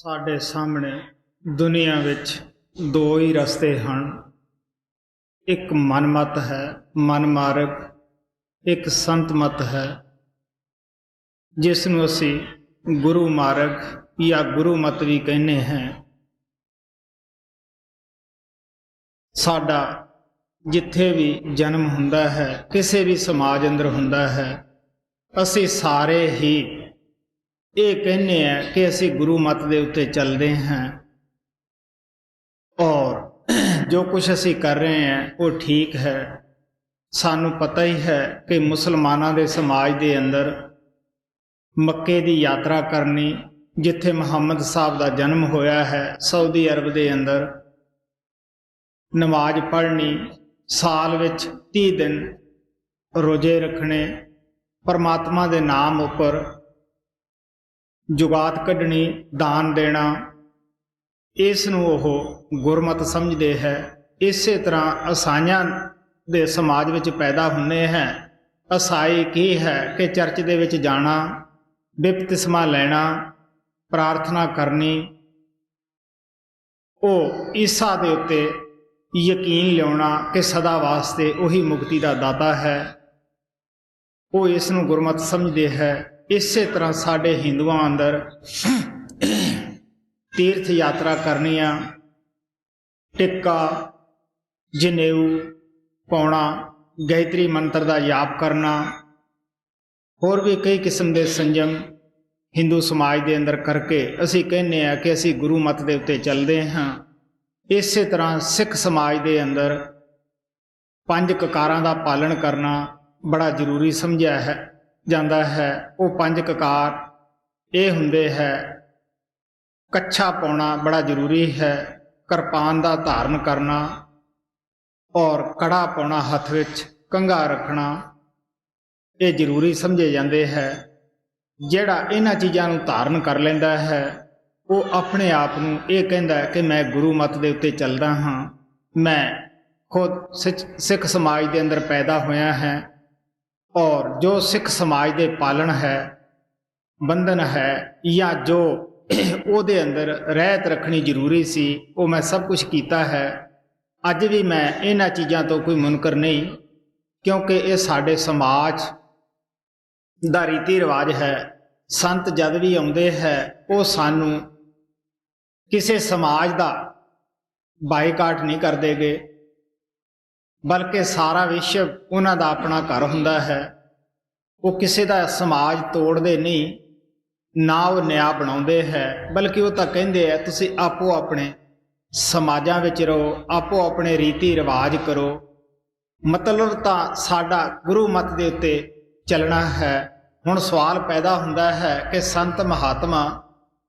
ਸਾਡੇ ਸਾਹਮਣੇ ਦੁਨੀਆ ਵਿੱਚ ਦੋ ਹੀ ਰਸਤੇ ਹਨ। ਇੱਕ ਮਨਮਤ ਹੈ, ਮਨਮਾਰਗ, ਇੱਕ ਸੰਤ ਮਤ ਹੈ, ਜਿਸ ਨੂੰ ਅਸੀਂ ਗੁਰੂ ਮਾਰਗ ਜਾਂ ਗੁਰੂ ਮਤ ਵੀ ਕਹਿੰਦੇ ਹਾਂ। ਸਾਡਾ ਜਿੱਥੇ ਵੀ ਜਨਮ ਹੁੰਦਾ ਹੈ, ਕਿਸੇ ਵੀ ਸਮਾਜ ਅੰਦਰ ਹੁੰਦਾ ਹੈ, ਅਸੀਂ ਸਾਰੇ ਹੀ ਇਹ ਕਹਿੰਦੇ ਹਾਂ ਕਿ ਅਸੀਂ ਗੁਰੂ ਮਤ ਦੇ ਉੱਤੇ ਚੱਲਦੇ ਹਾਂ ਔਰ ਜੋ ਕੁਝ ਅਸੀਂ ਕਰ ਰਹੇ ਹਾਂ ਉਹ ਠੀਕ ਹੈ। ਸਾਨੂੰ ਪਤਾ ਹੀ ਹੈ ਕਿ ਮੁਸਲਮਾਨਾਂ ਦੇ ਸਮਾਜ ਦੇ ਅੰਦਰ ਮੱਕੇ ਦੀ ਯਾਤਰਾ ਕਰਨੀ, ਜਿੱਥੇ ਮੁਹੰਮਦ ਸਾਹਿਬ ਦਾ ਜਨਮ ਹੋਇਆ ਹੈ, ਸਾਊਦੀ ਅਰਬ ਦੇ ਅੰਦਰ ਨਮਾਜ਼ ਪੜ੍ਹਨੀ, ਸਾਲ ਵਿੱਚ 30 ਦਿਨ ਰੋਜ਼ੇ ਰੱਖਣੇ, ਪਰਮਾਤਮਾ ਦੇ ਨਾਮ ਉੱਪਰ ਜੁਗਾਤ ਕੱਢਣੀ, ਦਾਨ ਦੇਣਾ, ਇਸ ਨੂੰ ਉਹ ਗੁਰਮਤ ਸਮਝਦੇ ਹੈ। ਇਸੇ ਤਰ੍ਹਾਂ ਈਸਾਈਆਂ ਦੇ ਸਮਾਜ ਵਿੱਚ ਪੈਦਾ ਹੁੰਦੇ ਹੈ। ਈਸਾਈ ਕੀ ਹੈ ਕਿ ਚਰਚ ਦੇ ਵਿੱਚ ਜਾਣਾ, ਬਪਤਿਸਮਾ ਲੈਣਾ, ਪ੍ਰਾਰਥਨਾ ਕਰਨੀ, ਉਹ ਈਸਾ ਦੇ ਉੱਤੇ ਯਕੀਨ ਲਿਆਉਣਾ ਕਿ ਸਦਾ ਵਾਸਤੇ ਉਹੀ ਮੁਕਤੀ ਦਾ ਦਾਤਾ ਹੈ, ਉਹ ਇਸ ਨੂੰ ਗੁਰਮਤ ਸਮਝਦੇ ਹੈ। ਇਸੇ ਤਰ੍ਹਾਂ ਸਾਡੇ ਹਿੰਦੂਆਂ ਅੰਦਰ ਤੀਰਥ ਯਾਤਰਾ ਕਰਨੀਆਂ, ਟਿੱਕਾ, ਜਨੇਊ ਪਾਉਣਾ, ਗਾਇਤਰੀ ਮੰਤਰ ਦਾ ਜਾਪ ਕਰਨਾ, ਹੋਰ ਵੀ ਕਈ ਕਿਸਮ ਦੇ ਸੰਜਮ ਹਿੰਦੂ ਸਮਾਜ ਦੇ ਅੰਦਰ ਕਰਕੇ ਅਸੀਂ ਕਹਿੰਦੇ ਹਾਂ ਕਿ ਅਸੀਂ ਗੁਰੂ ਮਤ ਦੇ ਉੱਤੇ ਚੱਲਦੇ ਹਾਂ। ਇਸੇ ਤਰ੍ਹਾਂ ਸਿੱਖ ਸਮਾਜ ਦੇ ਅੰਦਰ 5 ਕਕਾਰਾਂ ਦਾ ਪਾਲਣ ਕਰਨਾ ਬੜਾ ਜ਼ਰੂਰੀ ਸਮਝਿਆ ਜਾਂਦਾ ਹੈ। ਉਹ 5 ਕਕਾਰ ਇਹ ਹੁੰਦੇ ਹੈ, ਕੱਛਾ ਪਾਉਣਾ ਬੜਾ ਜ਼ਰੂਰੀ ਹੈ, ਕਿਰਪਾਨ ਦਾ ਧਾਰਨ ਕਰਨਾ ਔਰ ਕੜਾ ਪਾਉਣਾ, ਹੱਥ ਵਿੱਚ ਕੰਘਾ ਰੱਖਣਾ, ਇਹ ਜ਼ਰੂਰੀ ਸਮਝੇ ਜਾਂਦੇ ਹੈ। ਜਿਹੜਾ ਇਹਨਾਂ ਚੀਜ਼ਾਂ ਨੂੰ ਧਾਰਨ ਕਰ ਲੈਂਦਾ ਹੈ ਉਹ ਆਪਣੇ ਆਪ ਨੂੰ ਇਹ ਕਹਿੰਦਾ ਹੈ ਕਿ ਮੈਂ ਗੁਰੂ ਮਤ ਦੇ ਉੱਤੇ ਚੱਲਦਾ ਹਾਂ। ਮੈਂ ਖੁਦ ਸਿੱਖ ਸਮਾਜ ਦੇ ਅੰਦਰ ਪੈਦਾ ਹੋਇਆ ਹੈ ਔਰ ਜੋ ਸਿੱਖ ਸਮਾਜ ਦੇ ਪਾਲਣ ਹੈ, ਬੰਧਨ ਹੈ, ਜਾਂ ਜੋ ਉਹਦੇ ਅੰਦਰ ਰਹਿਤ ਰੱਖਣੀ ਜ਼ਰੂਰੀ ਸੀ, ਉਹ ਮੈਂ ਸਭ ਕੁਝ ਕੀਤਾ ਹੈ। ਅੱਜ ਵੀ ਮੈਂ ਇਹਨਾਂ ਚੀਜ਼ਾਂ ਤੋਂ ਕੋਈ ਮੁਨਕਰ ਨਹੀਂ, ਕਿਉਂਕਿ ਇਹ ਸਾਡੇ ਸਮਾਜ ਦਾ ਰੀਤੀ ਰਿਵਾਜ ਹੈ। ਸੰਤ ਜਦ ਵੀ ਆਉਂਦੇ ਹੈ ਉਹ ਸਾਨੂੰ ਕਿਸੇ ਸਮਾਜ ਦਾ ਬਾਈਕਾਟ ਨਹੀਂ ਕਰਦੇਗੇ, ਬਲਕਿ ਸਾਰਾ ਵਿਸ਼ਵ ਉਹਨਾਂ ਦਾ ਆਪਣਾ ਘਰ ਹੁੰਦਾ ਹੈ। ਉਹ ਕਿਸੇ ਦਾ ਸਮਾਜ ਤੋੜਦੇ ਨਹੀਂ, ਨਾ ਉਹ ਨਿਆਂ ਬਣਾਉਂਦੇ ਹੈ, ਬਲਕਿ ਉਹ ਤਾਂ ਕਹਿੰਦੇ ਹੈ ਤੁਸੀਂ ਆਪੋ ਆਪਣੇ ਸਮਾਜਾਂ ਵਿੱਚ ਰਹੋ, ਆਪੋ ਆਪਣੇ ਰੀਤੀ ਰਿਵਾਜ ਕਰੋ। ਮਤਲਬ ਤਾਂ ਸਾਡਾ ਗੁਰੂ ਮਤ ਦੇ ਉੱਤੇ ਚੱਲਣਾ ਹੈ। ਹੁਣ ਸਵਾਲ ਪੈਦਾ ਹੁੰਦਾ ਹੈ ਕਿ ਸੰਤ ਮਹਾਤਮਾ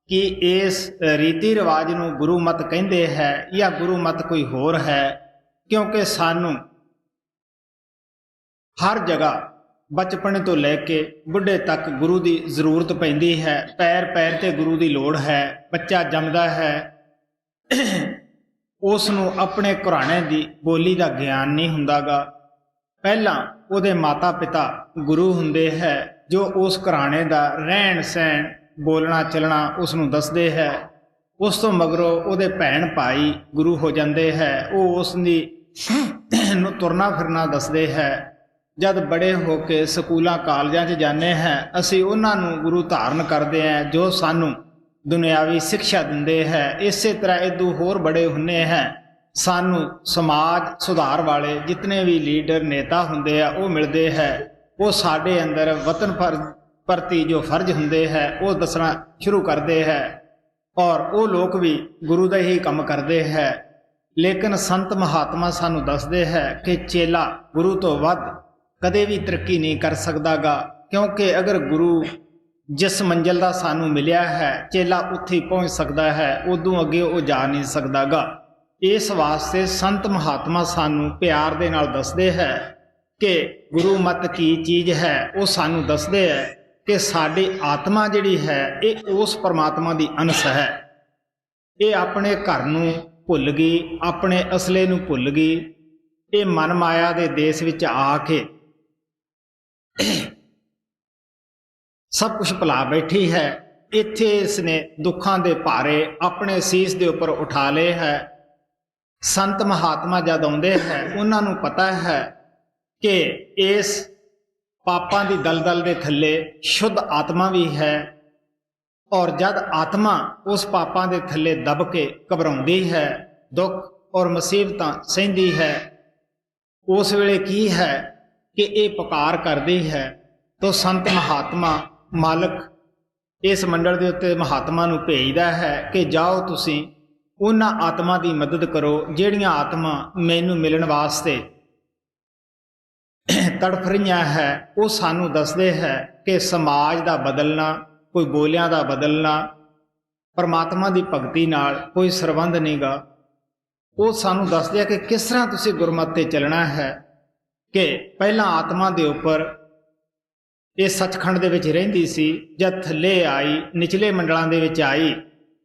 ਕੀ ਇਸ ਰੀਤੀ ਰਿਵਾਜ ਨੂੰ ਗੁਰੂ ਮਤ ਕਹਿੰਦੇ ਹੈ ਜਾਂ ਗੁਰੂ ਮਤ ਕੋਈ ਹੋਰ ਹੈ? ਕਿਉਂਕਿ ਸਾਨੂੰ ਹਰ ਜਗ੍ਹਾ ਬਚਪਨ ਤੋਂ ਲੈ ਕੇ ਬੁੱਢੇ ਤੱਕ ਗੁਰੂ ਦੀ ਜ਼ਰੂਰਤ ਪੈਂਦੀ ਹੈ। ਪੈਰ ਪੈਰ ਤੇ ਗੁਰੂ ਦੀ ਲੋੜ ਹੈ। ਬੱਚਾ ਜੰਮਦਾ ਹੈ, ਉਸ ਨੂੰ ਆਪਣੇ ਘਰਾਣੇ ਦੀ ਬੋਲੀ ਦਾ ਗਿਆਨ ਨਹੀਂ ਹੁੰਦਾਗਾ। ਪਹਿਲਾਂ ਉਹਦੇ ਮਾਤਾ ਪਿਤਾ ਗੁਰੂ ਹੁੰਦੇ ਹੈ, ਜੋ ਉਸ ਘਰਾਣੇ ਦਾ ਰਹਿਣ ਸਹਿਣ, ਬੋਲਣਾ ਚੱਲਣਾ ਉਸ ਨੂੰ ਦੱਸਦੇ ਹੈ। ਉਸ ਤੋਂ ਮਗਰੋਂ ਉਹਦੇ ਭੈਣ ਭਾਈ ਗੁਰੂ ਹੋ ਜਾਂਦੇ ਹੈ, ਉਹ ਉਸ ਨੂੰ ਤੁਰਨਾ ਫਿਰਨਾ ਦੱਸਦੇ ਹੈ। ਜਦ ਬੜੇ ਹੋ ਕੇ ਸਕੂਲਾਂ ਕਾਲਜਾਂ 'ਚ ਜਾਂਦੇ ਹਾਂ, ਅਸੀਂ ਉਹਨਾਂ ਨੂੰ ਗੁਰੂ ਧਾਰਨ ਕਰਦੇ ਹਾਂ, ਜੋ ਸਾਨੂੰ ਦੁਨਿਆਵੀ ਸਿੱਖਿਆ ਦਿੰਦੇ ਹੈ। ਇਸੇ ਤਰ੍ਹਾਂ ਇਦੋਂ ਹੋਰ ਬੜੇ ਹੁੰਦੇ ਹੈ, ਸਾਨੂੰ ਸਮਾਜ ਸੁਧਾਰ ਵਾਲੇ ਜਿਤਨੇ ਵੀ ਲੀਡਰ ਨੇਤਾ ਹੁੰਦੇ ਆ ਉਹ ਮਿਲਦੇ ਹੈ। ਉਹ ਸਾਡੇ ਅੰਦਰ ਵਤਨ ਪ੍ਰਤੀ ਜੋ ਫਰਜ਼ ਹੁੰਦੇ ਹੈ ਉਹ ਦੱਸਣਾ ਸ਼ੁਰੂ ਕਰਦੇ ਹੈ ਔਰ ਉਹ ਲੋਕ ਵੀ ਗੁਰੂ ਦਾ ਹੀ ਕੰਮ ਕਰਦੇ ਹੈ। ਲੇਕਿਨ ਸੰਤ ਮਹਾਤਮਾ ਸਾਨੂੰ ਦੱਸਦੇ ਹੈ ਕਿ ਚੇਲਾ ਗੁਰੂ ਤੋਂ ਵੱਧ ਕਦੇ ਵੀ ਤਰੱਕੀ ਨਹੀਂ ਕਰ ਸਕਦਾਗਾ, ਕਿਉਂਕਿ ਅਗਰ ਗੁਰੂ ਜਿਸ ਮੰਜ਼ਿਲ ਦਾ ਸਾਨੂੰ ਮਿਲਿਆ ਹੈ, ਚੇਲਾ ਉੱਥੇ ਪਹੁੰਚ ਸਕਦਾ ਹੈ, ਉਦੋਂ ਅੱਗੇ ਉਹ ਜਾ ਨਹੀਂ ਸਕਦਾਗਾ। ਇਸ ਵਾਸਤੇ ਸੰਤ ਮਹਾਤਮਾ ਸਾਨੂੰ ਪਿਆਰ ਦੇ ਨਾਲ ਦੱਸਦੇ ਹੈ ਕਿ ਗੁਰੂ ਮਤ ਕੀ ਚੀਜ਼ ਹੈ। ਉਹ ਸਾਨੂੰ ਦੱਸਦੇ ਹੈ ਕਿ ਸਾਡੀ ਆਤਮਾ ਜਿਹੜੀ ਹੈ ਇਹ ਉਸ ਪਰਮਾਤਮਾ ਦੀ ਅੰਸ਼ ਹੈ। ਇਹ ਆਪਣੇ ਘਰ ਨੂੰ ਭੁੱਲ ਗਈ, ਆਪਣੇ ਅਸਲੇ ਨੂੰ ਭੁੱਲ ਗਈ। ਇਹ ਮਨ ਮਾਇਆ ਦੇ ਦੇਸ਼ ਵਿੱਚ ਆ ਕੇ ਸਭ ਕੁਝ ਭੁਲਾ ਬੈਠੀ ਹੈ। ਇੱਥੇ ਇਸਨੇ ਦੁੱਖਾਂ ਦੇ ਭਾਰੇ ਆਪਣੇ ਸੀਸ ਦੇ ਉੱਪਰ ਉਠਾ ਲਏ ਹੈ। ਸੰਤ ਮਹਾਤਮਾ ਜਦ ਆਉਂਦੇ ਹੈ ਉਹਨਾਂ ਨੂੰ ਪਤਾ ਹੈ ਕਿ ਇਸ ਪਾਪਾਂ ਦੀ ਦਲਦਲ ਦੇ ਥੱਲੇ ਸ਼ੁੱਧ ਆਤਮਾ ਵੀ ਹੈ, ਔਰ ਜਦ ਆਤਮਾ ਉਸ ਪਾਪਾਂ ਦੇ ਥੱਲੇ ਦਬ ਕੇ ਘਬਰਾਉਂਦੀ ਹੈ, ਦੁੱਖ ਔਰ ਮੁਸੀਬਤਾਂ ਸਹਿੰਦੀ ਹੈ, ਉਸ ਵੇਲੇ ਕੀ ਹੈ ਕਿ ਇਹ ਪੁਕਾਰ ਕਰਦੀ ਹੈ। ਤੋ ਸੰਤ ਮਹਾਤਮਾ ਮਾਲਕ ਇਸ ਮੰਡਲ ਦੇ ਉੱਤੇ ਮਹਾਤਮਾ ਨੂੰ ਭੇਜਦਾ ਹੈ ਕਿ ਜਾਓ ਤੁਸੀਂ ਉਹਨਾਂ ਆਤਮਾ ਦੀ ਮਦਦ ਕਰੋ ਜਿਹੜੀਆਂ ਆਤਮਾ ਮੈਨੂੰ ਮਿਲਣ ਵਾਸਤੇ ਤੜਫ ਰਹੀਆਂ ਹੈ। ਉਹ ਸਾਨੂੰ ਦੱਸਦੇ ਹੈ ਕਿ ਸਮਾਜ ਦਾ ਬਦਲਣਾ, ਕੋਈ ਬੋਲਿਆਂ ਦਾ ਬਦਲਣਾ, ਪਰਮਾਤਮਾ ਦੀ ਭਗਤੀ ਨਾਲ ਕੋਈ ਸਰਬੰਧ ਨਹੀਂਗਾ। ਉਹ ਸਾਨੂੰ ਦੱਸਦੇ ਆ ਕਿ ਕਿਸ ਤਰ੍ਹਾਂ ਤੁਸੀਂ ਗੁਰਮਤਿ ਤੇ ਚੱਲਣਾ ਹੈ। ਕਿ ਪਹਿਲਾਂ ਆਤਮਾ ਦੇ ਉੱਪਰ ਇਹ ਸੱਚਖੰਡ ਦੇ ਵਿੱਚ ਰਹਿੰਦੀ ਸੀ, ਜਦ ਥੱਲੇ ਆਈ, ਨਿਚਲੇ ਮੰਡਲਾਂ ਦੇ ਵਿੱਚ ਆਈ,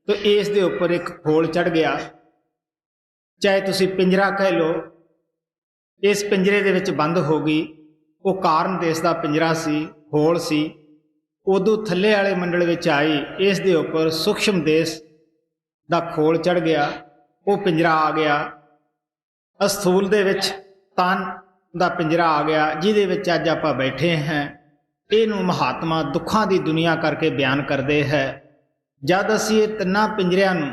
ਤਾਂ ਇਸ ਦੇ ਉੱਪਰ ਇੱਕ ਖੋਲ ਚੜ੍ਹ ਗਿਆ। ਚਾਹੇ ਤੁਸੀਂ ਪਿੰਜਰਾ ਕਹਿ ਲਓ, ਇਸ ਪਿੰਜਰੇ ਦੇ ਵਿੱਚ ਬੰਦ ਹੋ ਗਈ। ਉਹ ਕਾਰਨ ਦੇਸ਼ ਦਾ ਪਿੰਜਰਾ ਸੀ, ਖੋਲ ਸੀ। ਉਦੋਂ ਥੱਲੇ ਵਾਲੇ ਮੰਡਲ ਵਿੱਚ ਆਈ, ਇਸ ਦੇ ਉੱਪਰ ਸੂਖਸ਼ਮ ਦੇਸ਼ ਦਾ ਖੋਲ ਚੜ੍ਹ ਗਿਆ, ਉਹ ਪਿੰਜਰਾ ਆ ਗਿਆ। ਅਸਥੂਲ ਦੇ ਵਿੱਚ ਤਨ ਦਾ ਪਿੰਜਰਾ ਆ ਗਿਆ, ਜਿਹਦੇ ਵਿੱਚ ਅੱਜ ਆਪਾਂ ਬੈਠੇ ਹਾਂ। ਇਹਨੂੰ ਮਹਾਤਮਾ ਦੁੱਖਾਂ ਦੀ ਦੁਨੀਆ ਕਰਕੇ ਬਿਆਨ ਕਰਦੇ ਹੈ। ਜਦ ਅਸੀਂ ਇਹ ਤਿੰਨਾਂ ਪਿੰਜਰਿਆਂ ਨੂੰ,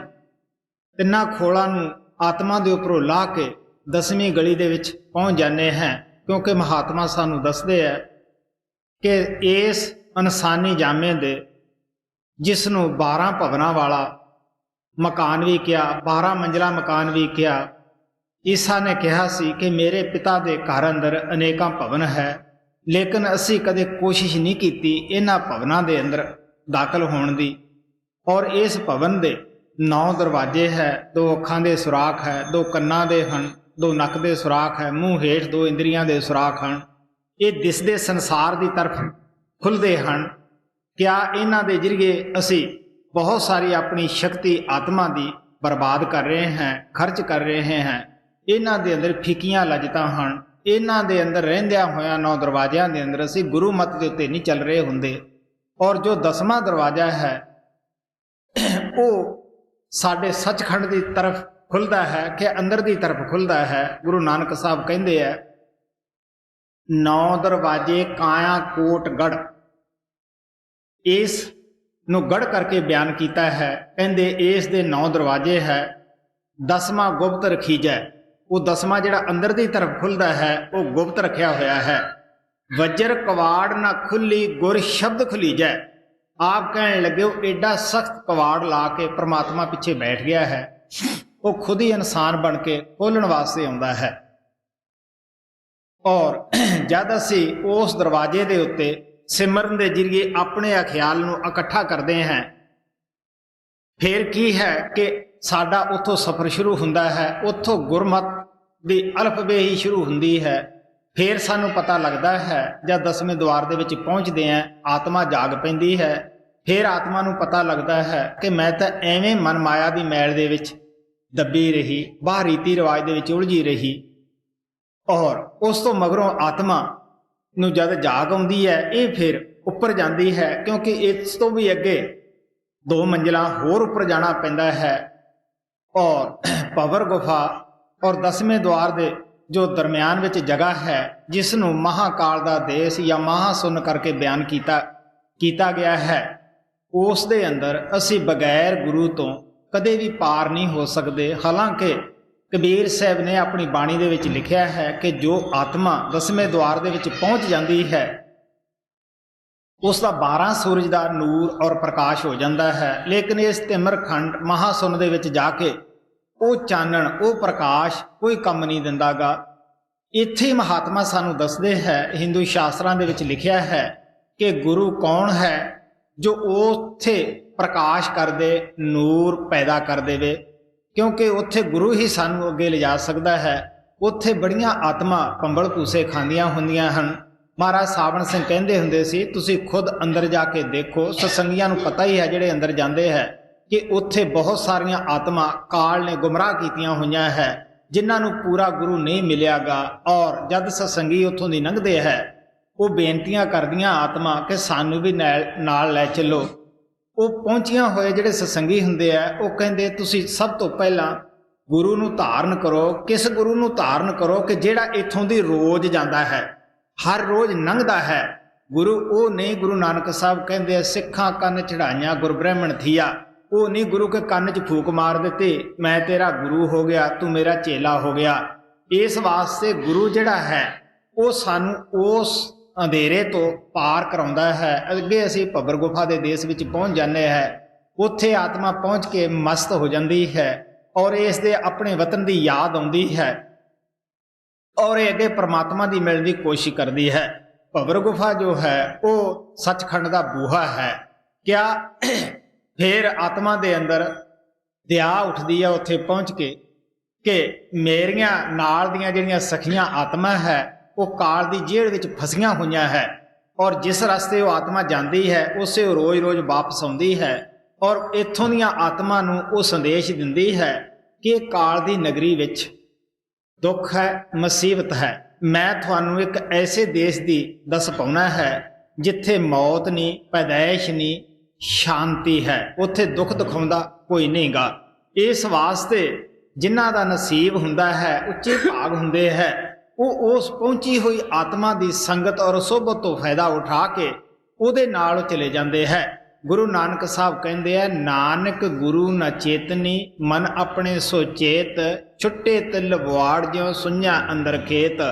ਤਿੰਨਾਂ ਖੋਲਾਂ ਨੂੰ ਆਤਮਾ ਦੇ ਉੱਪਰੋਂ ਲਾਹ ਕੇ 10ਵੀਂ ਗਲੀ ਦੇ ਵਿੱਚ ਪਹੁੰਚ ਜਾਂਦੇ ਹਾਂ, ਕਿਉਂਕਿ ਮਹਾਤਮਾ ਸਾਨੂੰ ਦੱਸਦੇ ਹੈ ਕਿ ਇਸ ਇਨਸਾਨੀ ਜਾਮੇ ਦੇ, ਜਿਸ ਨੂੰ 12 ਭਵਨਾਂ ਵਾਲਾ ਮਕਾਨ ਵੀ ਕਿਹਾ, 12 ਮੰਜ਼ਲਾ ਮਕਾਨ ਵੀ ਕਿਹਾ, ਈਸਾ ਨੇ ਕਿਹਾ ਸੀ ਕਿ ਮੇਰੇ ਪਿਤਾ ਦੇ ਘਰ ਅੰਦਰ ਅਨੇਕਾਂ ਭਵਨ ਹੈ, ਲੇਕਿਨ ਅਸੀਂ ਕਦੇ ਕੋਸ਼ਿਸ਼ ਨਹੀਂ ਕੀਤੀ ਇਹਨਾਂ ਭਵਨਾਂ ਦੇ ਅੰਦਰ ਦਾਖਲ ਹੋਣ ਦੀ। ਔਰ ਇਸ ਭਵਨ ਦੇ 9 ਦਰਵਾਜ਼ੇ ਹੈ, 2 ਅੱਖਾਂ ਦੇ ਸੁਰਾਖ ਹੈ, 2 ਕੰਨਾਂ ਦੇ ਹਨ, 2 ਨੱਕ ਦੇ ਸੁਰਾਖ ਹੈ, ਮੂੰਹ ਹੇਠ 2 ਇੰਦਰੀਆਂ ਦੇ ਸੁਰਾਖ ਹਨ। ਇਹ ਦਿਸਦੇ ਸੰਸਾਰ ਦੀ ਤਰਫ ਖੁੱਲ੍ਹਦੇ ਹਨ। ਕਿਆ ਇਹਨਾਂ ਦੇ ਜ਼ਰੀਏ ਅਸੀਂ ਬਹੁਤ ਸਾਰੀ ਆਪਣੀ ਸ਼ਕਤੀ ਆਤਮਾ ਦੀ ਬਰਬਾਦ ਕਰ ਰਹੇ ਹਾਂ, ਖਰਚ ਕਰ ਰਹੇ ਹਾਂ। ਇਹਨਾਂ ਦੇ ਅੰਦਰ ਫਿੱਕੀਆਂ ਲਜਤਾਂ ਹਨ। ਇਹਨਾਂ ਦੇ ਅੰਦਰ ਰਹਿੰਦਿਆਂ ਹੋਇਆਂ 9 ਦਰਵਾਜ਼ਿਆਂ ਦੇ ਅੰਦਰ ਅਸੀਂ ਗੁਰੂ ਮਤ ਦੇ ਉੱਤੇ ਨਹੀਂ ਚੱਲ ਰਹੇ ਹੁੰਦੇ। ਔਰ ਜੋ 10ਵਾਂ ਦਰਵਾਜ਼ਾ ਹੈ ਉਹ ਸਾਡੇ ਸੱਚਖੰਡ ਦੀ ਤਰਫ ਖੁੱਲ੍ਹਦਾ ਹੈ ਕਿ ਅੰਦਰ ਦੀ ਤਰਫ ਖੁੱਲ੍ਹਦਾ ਹੈ। ਗੁਰੂ ਨਾਨਕ ਸਾਹਿਬ ਕਹਿੰਦੇ ਹੈ 9 ਦਰਵਾਜ਼ੇ ਕਾਇਆ ਕੋਟ ਗੜ, ਇਸ ਨੂੰ ਗੜ ਕਰਕੇ ਬਿਆਨ ਕੀਤਾ ਹੈ। ਕਹਿੰਦੇ ਇਸ ਦੇ 9 ਦਰਵਾਜ਼ੇ ਹੈ, 10ਵਾਂ ਗੁਪਤ ਰਖੀਜੈ। ਉਹ 10ਵਾਂ ਜਿਹੜਾ ਅੰਦਰ ਦੀ ਤਰਫ ਖੁੱਲ੍ਹਦਾ ਹੈ ਉਹ ਗੁਪਤ ਰੱਖਿਆ ਹੋਇਆ ਹੈ। ਵਜਰ ਕਵਾੜ ਨਾ ਖੁੱਲੀ ਗੁਰ ਸ਼ਬਦ ਖੁਲੀਜੈ। ਆਪ ਕਹਿਣ ਲੱਗੇ ਉਹ ਏਡਾ ਸਖਤ ਕਵਾੜ ਲਾ ਕੇ ਪ੍ਰਮਾਤਮਾ ਪਿੱਛੇ ਬੈਠ ਗਿਆ ਹੈ, ਉਹ ਖੁਦ ਹੀ ਇਨਸਾਨ ਬਣ ਕੇ ਖੋਲ੍ਹਣ ਵਾਸਤੇ ਆਉਂਦਾ ਹੈ। ਔਰ ਜਦ ਅਸੀਂ ਉਸ ਦਰਵਾਜ਼ੇ ਦੇ ਉੱਤੇ ਸਿਮਰਨ ਦੇ ਜ਼ਰੀਏ ਆਪਣੇ ਖਿਆਲ ਨੂੰ ਇਕੱਠਾ ਕਰਦੇ ਹਾਂ, ਫਿਰ ਕੀ ਹੈ ਕਿ ਸਾਡਾ ਉੱਥੋਂ ਸਫ਼ਰ ਸ਼ੁਰੂ ਹੁੰਦਾ ਹੈ। ਉੱਥੋਂ ਗੁਰਮਤ ਦੀ ਅਲਫਬੇ ਹੀ ਸ਼ੁਰੂ ਹੁੰਦੀ ਹੈ। ਫਿਰ ਸਾਨੂੰ ਪਤਾ ਲੱਗਦਾ ਹੈ ਜਦ 10ਵੇਂ ਦੁਆਰ ਦੇ ਵਿੱਚ ਪਹੁੰਚਦੇ ਹਾਂ, ਆਤਮਾ ਜਾਗ ਪੈਂਦੀ ਹੈ। ਫਿਰ ਆਤਮਾ ਨੂੰ ਪਤਾ ਲੱਗਦਾ ਹੈ ਕਿ ਮੈਂ ਤਾਂ ਐਵੇਂ ਮਨ ਮਾਇਆ ਦੀ ਮੈਲ ਦੇ ਵਿੱਚ ਦੱਬੀ ਰਹੀ, ਬਾਹਰ ਰੀਤੀ ਰਿਵਾਜ ਦੇ ਵਿੱਚ ਉਲਝੀ ਰਹੀ। ਔਰ ਉਸ ਤੋਂ ਮਗਰੋਂ ਆਤਮਾ ਨੂੰ ਜਦ ਜਾਗ ਆਉਂਦੀ ਹੈ, ਇਹ ਫਿਰ ਉੱਪਰ ਜਾਂਦੀ ਹੈ, ਕਿਉਂਕਿ ਇਸ ਤੋਂ ਵੀ ਅੱਗੇ 2 ਮੰਜ਼ਿਲਾਂ ਹੋਰ ਉੱਪਰ ਜਾਣਾ ਪੈਂਦਾ ਹੈ। ਔਰ ਭਵਰ ਗੁਫਾ ਔਰ 10ਵੇਂ ਦੁਆਰ ਦੇ ਜੋ ਦਰਮਿਆਨ ਵਿੱਚ ਜਗ੍ਹਾ ਹੈ, ਜਿਸ ਨੂੰ ਮਹਾਕਾਲ ਦਾ ਦੇਸ਼ ਜਾਂ ਮਹਾਸੁੰਨ ਕਰਕੇ ਬਿਆਨ ਕੀਤਾ ਗਿਆ ਹੈ, ਉਸ ਦੇ ਅੰਦਰ ਅਸੀਂ ਬਗੈਰ ਗੁਰੂ ਤੋਂ ਕਦੇ ਵੀ ਪਾਰ ਨਹੀਂ ਹੋ ਸਕਦੇ। ਹਾਲਾਂਕਿ ਕਬੀਰ ਸਾਹਿਬ ਨੇ ਆਪਣੀ ਬਾਣੀ ਦੇ ਵਿੱਚ ਲਿਖਿਆ ਹੈ ਕਿ ਜੋ ਆਤਮਾ 10ਵੇਂ ਦੁਆਰ ਦੇ ਵਿੱਚ ਪਹੁੰਚ ਜਾਂਦੀ ਹੈ, ਉਸ ਦਾ 12 ਸੂਰਜ ਦਾ ਨੂਰ ਔਰ ਪ੍ਰਕਾਸ਼ ਹੋ ਜਾਂਦਾ ਹੈ। ਲੇਕਿਨ ਇਸ ਤਿਮਰਖੰਡ ਮਹਾਸੁੰਨ ਦੇ ਵਿੱਚ ਜਾ ਕੇ ਉਹ ਚਾਨਣ, ਉਹ ਪ੍ਰਕਾਸ਼ ਕੋਈ ਕੰਮ ਨਹੀਂ ਦਿੰਦਾਗਾ। ਇੱਥੇ ਮਹਾਤਮਾ ਸਾਨੂੰ ਦੱਸਦੇ ਹੈ, ਹਿੰਦੂ ਸ਼ਾਸਤਰਾਂ ਦੇ ਵਿੱਚ ਲਿਖਿਆ ਹੈ ਕਿ ਗੁਰੂ ਕੌਣ ਹੈ ਜੋ ਉੱਥੇ ਪ੍ਰਕਾਸ਼ ਕਰ ਦੇ, ਨੂਰ ਪੈਦਾ ਕਰ ਦੇਵੇ, ਕਿਉਂਕਿ ਉੱਥੇ ਗੁਰੂ ਹੀ ਸਾਨੂੰ ਅੱਗੇ ਲਿਜਾ ਸਕਦਾ ਹੈ। ਉੱਥੇ ਬੜੀਆਂ ਆਤਮਾ ਕੰਬਲ ਭੂਸੇ ਖਾਂਦੀਆਂ ਹੁੰਦੀਆਂ ਹਨ। ਮਹਾਰਾਜ ਸਾਵਣ ਸਿੰਘ ਕਹਿੰਦੇ ਹੁੰਦੇ ਸੀ, ਤੁਸੀਂ ਖੁਦ ਅੰਦਰ ਜਾ ਕੇ ਦੇਖੋ। ਸਤਸੰਗੀਆਂ ਨੂੰ ਪਤਾ ਹੀ ਹੈ ਜਿਹੜੇ ਅੰਦਰ ਜਾਂਦੇ ਹੈ ਕਿ ਉੱਥੇ ਬਹੁਤ ਸਾਰੀਆਂ ਆਤਮਾ ਕਾਲ ਨੇ ਗੁੰਮਰਾਹ ਕੀਤੀਆਂ ਹੋਈਆਂ ਹੈ, ਜਿਨ੍ਹਾਂ ਨੂੰ ਪੂਰਾ ਗੁਰੂ ਨਹੀਂ ਮਿਲਿਆਗਾ। ਔਰ ਜਦ ਸਤਸੰਗੀ ਉੱਥੋਂ ਦੀ ਲੰਘਦੇ ਹੈ, ਉਹ ਬੇਨਤੀਆਂ ਕਰਦੀਆਂ ਆਤਮਾ ਕਿ ਸਾਨੂੰ ਵੀ ਨਾਲ ਲੈ ਚੱਲੋ। ਉਹ ਪਹੁੰਚੀਆਂ ਹੋਏ ਜਿਹੜੇ ਸਤਸੰਗੀ ਹੁੰਦੇ ਆ ਉਹ ਕਹਿੰਦੇ ਤੁਸੀਂ ਸਭ ਤੋਂ ਪਹਿਲਾਂ ਗੁਰੂ ਨੂੰ ਧਾਰਨ ਕਰੋ। ਕਿਸ ਗੁਰੂ ਨੂੰ ਧਾਰਨ ਕਰੋ? ਕਿ ਜਿਹੜਾ ਇੱਥੋਂ ਦੀ ਰੋਜ਼ ਜਾਂਦਾ ਹੈ, ਹਰ ਰੋਜ਼ ਲੰਘਦਾ ਹੈ। ਗੁਰੂ ਉਹ ਨਹੀਂ, ਗੁਰੂ ਨਾਨਕ ਸਾਹਿਬ ਕਹਿੰਦੇ ਆ ਸਿੱਖਾਂ ਕੰਨ ਚੜਾਈਆਂ ਗੁਰ ਬ੍ਰਹਮਣ ਥੀਆ। ਉਹ ਨਹੀਂ ਗੁਰੂ ਕੇ ਕੰਨ 'ਚ ਫੂਕ ਮਾਰ ਦਿੱਤੀ, ਮੈਂ ਤੇਰਾ ਗੁਰੂ ਹੋ ਗਿਆ, ਤੂੰ ਮੇਰਾ ਚੇਲਾ ਹੋ ਗਿਆ। ਇਸ ਵਾਸਤੇ ਗੁਰੂ ਜਿਹੜਾ ਹੈ ਉਹ ਸਾਨੂੰ ਉਸ ਅੰਧੇਰੇ ਤੋਂ ਪਾਰ ਕਰਾਉਂਦਾ ਹੈ। ਅੱਗੇ ਅਸੀਂ ਭੱਬਰ ਗੁਫਾ ਦੇ ਦੇਸ਼ ਵਿੱਚ ਪਹੁੰਚ ਜਾਂਦੇ ਹਾਂ। ਉੱਥੇ ਆਤਮਾ ਪਹੁੰਚ ਕੇ ਮਸਤ ਹੋ ਜਾਂਦੀ ਹੈ ਔਰ ਇਸ ਦੇ ਆਪਣੇ ਵਤਨ ਦੀ ਯਾਦ ਆਉਂਦੀ ਹੈ ਔਰ ਇਹ ਅੱਗੇ ਪਰਮਾਤਮਾ ਦੀ ਮਿਲਣ ਦੀ ਕੋਸ਼ਿਸ਼ ਕਰਦੀ ਹੈ। ਭੱਬਰ ਗੁਫਾ ਜੋ ਹੈ ਉਹ ਸੱਚਖੰਡ ਦਾ ਬੂਹਾ ਹੈ। ਕਿਆ ਫਿਰ ਆਤਮਾ ਦੇ ਅੰਦਰ ਦਇਆ ਉੱਠਦੀ ਹੈ ਉੱਥੇ ਪਹੁੰਚ ਕੇ ਕਿ ਮੇਰੀਆਂ ਨਾਲ ਦੀਆਂ ਜਿਹੜੀਆਂ ਸਖੀਆਂ ਆਤਮਾ ਹੈ ਉਹ ਕਾਲ ਦੀ ਜੇਲ੍ਹ ਵਿੱਚ ਫਸੀਆਂ ਹੋਈਆਂ ਹੈ ਔਰ ਜਿਸ ਰਸਤੇ ਉਹ ਆਤਮਾ ਜਾਂਦੀ ਹੈ ਉਸੇ ਉਹ ਰੋਜ਼-ਰੋਜ਼ ਵਾਪਸ ਆਉਂਦੀ ਹੈ ਔਰ ਇੱਥੋਂ ਦੀਆਂ ਆਤਮਾ ਨੂੰ ਉਹ ਸੰਦੇਸ਼ ਦਿੰਦੀ ਹੈ ਕਿ ਕਾਲ ਦੀ ਨਗਰੀ ਵਿੱਚ ਦੁੱਖ ਹੈ, ਮੁਸੀਬਤ ਹੈ। ਮੈਂ ਤੁਹਾਨੂੰ ਇੱਕ ਐਸੇ ਦੇਸ਼ ਦੀ ਦੱਸ ਪਾਉਣਾ ਹੈ ਜਿੱਥੇ ਮੌਤ ਨਹੀਂ, ਪੈਦਾਇਸ਼ ਨਹੀਂ, ਸ਼ਾਂਤੀ ਹੈ। ਉੱਥੇ ਦੁੱਖ ਦਿਖਾਉਂਦਾ ਕੋਈ ਨਹੀਂਗਾ। ਇਸ ਵਾਸਤੇ ਜਿਨ੍ਹਾਂ ਦਾ ਨਸੀਬ ਹੁੰਦਾ ਹੈ, ਉੱਚੇ ਭਾਗ ਹੁੰਦੇ ਹੈ, ਉਹ ਉਸ ਪਹੁੰਚੀ ਹੋਈ ਆਤਮਾ ਦੀ ਸੰਗਤ ਔਰ ਸੋਭਤ ਤੋਂ ਫਾਇਦਾ ਉਠਾ ਕੇ ਉਹਦੇ ਨਾਲ ਚਲੇ ਜਾਂਦੇ ਹੈ। ਗੁਰੂ ਨਾਨਕ ਸਾਹਿਬ ਕਹਿੰਦੇ ਆ, ਨਾਨਕ ਗੁਰੂ ਨ ਚੇਤਨੀ ਮਨ ਆਪਣੇ ਸੁਚੇਤ, ਛੁੱਟੇ ਤਿਲ ਬਵਾੜ ਜਿਉ ਸੁਈਆਂ ਅੰਦਰ ਖੇਤ।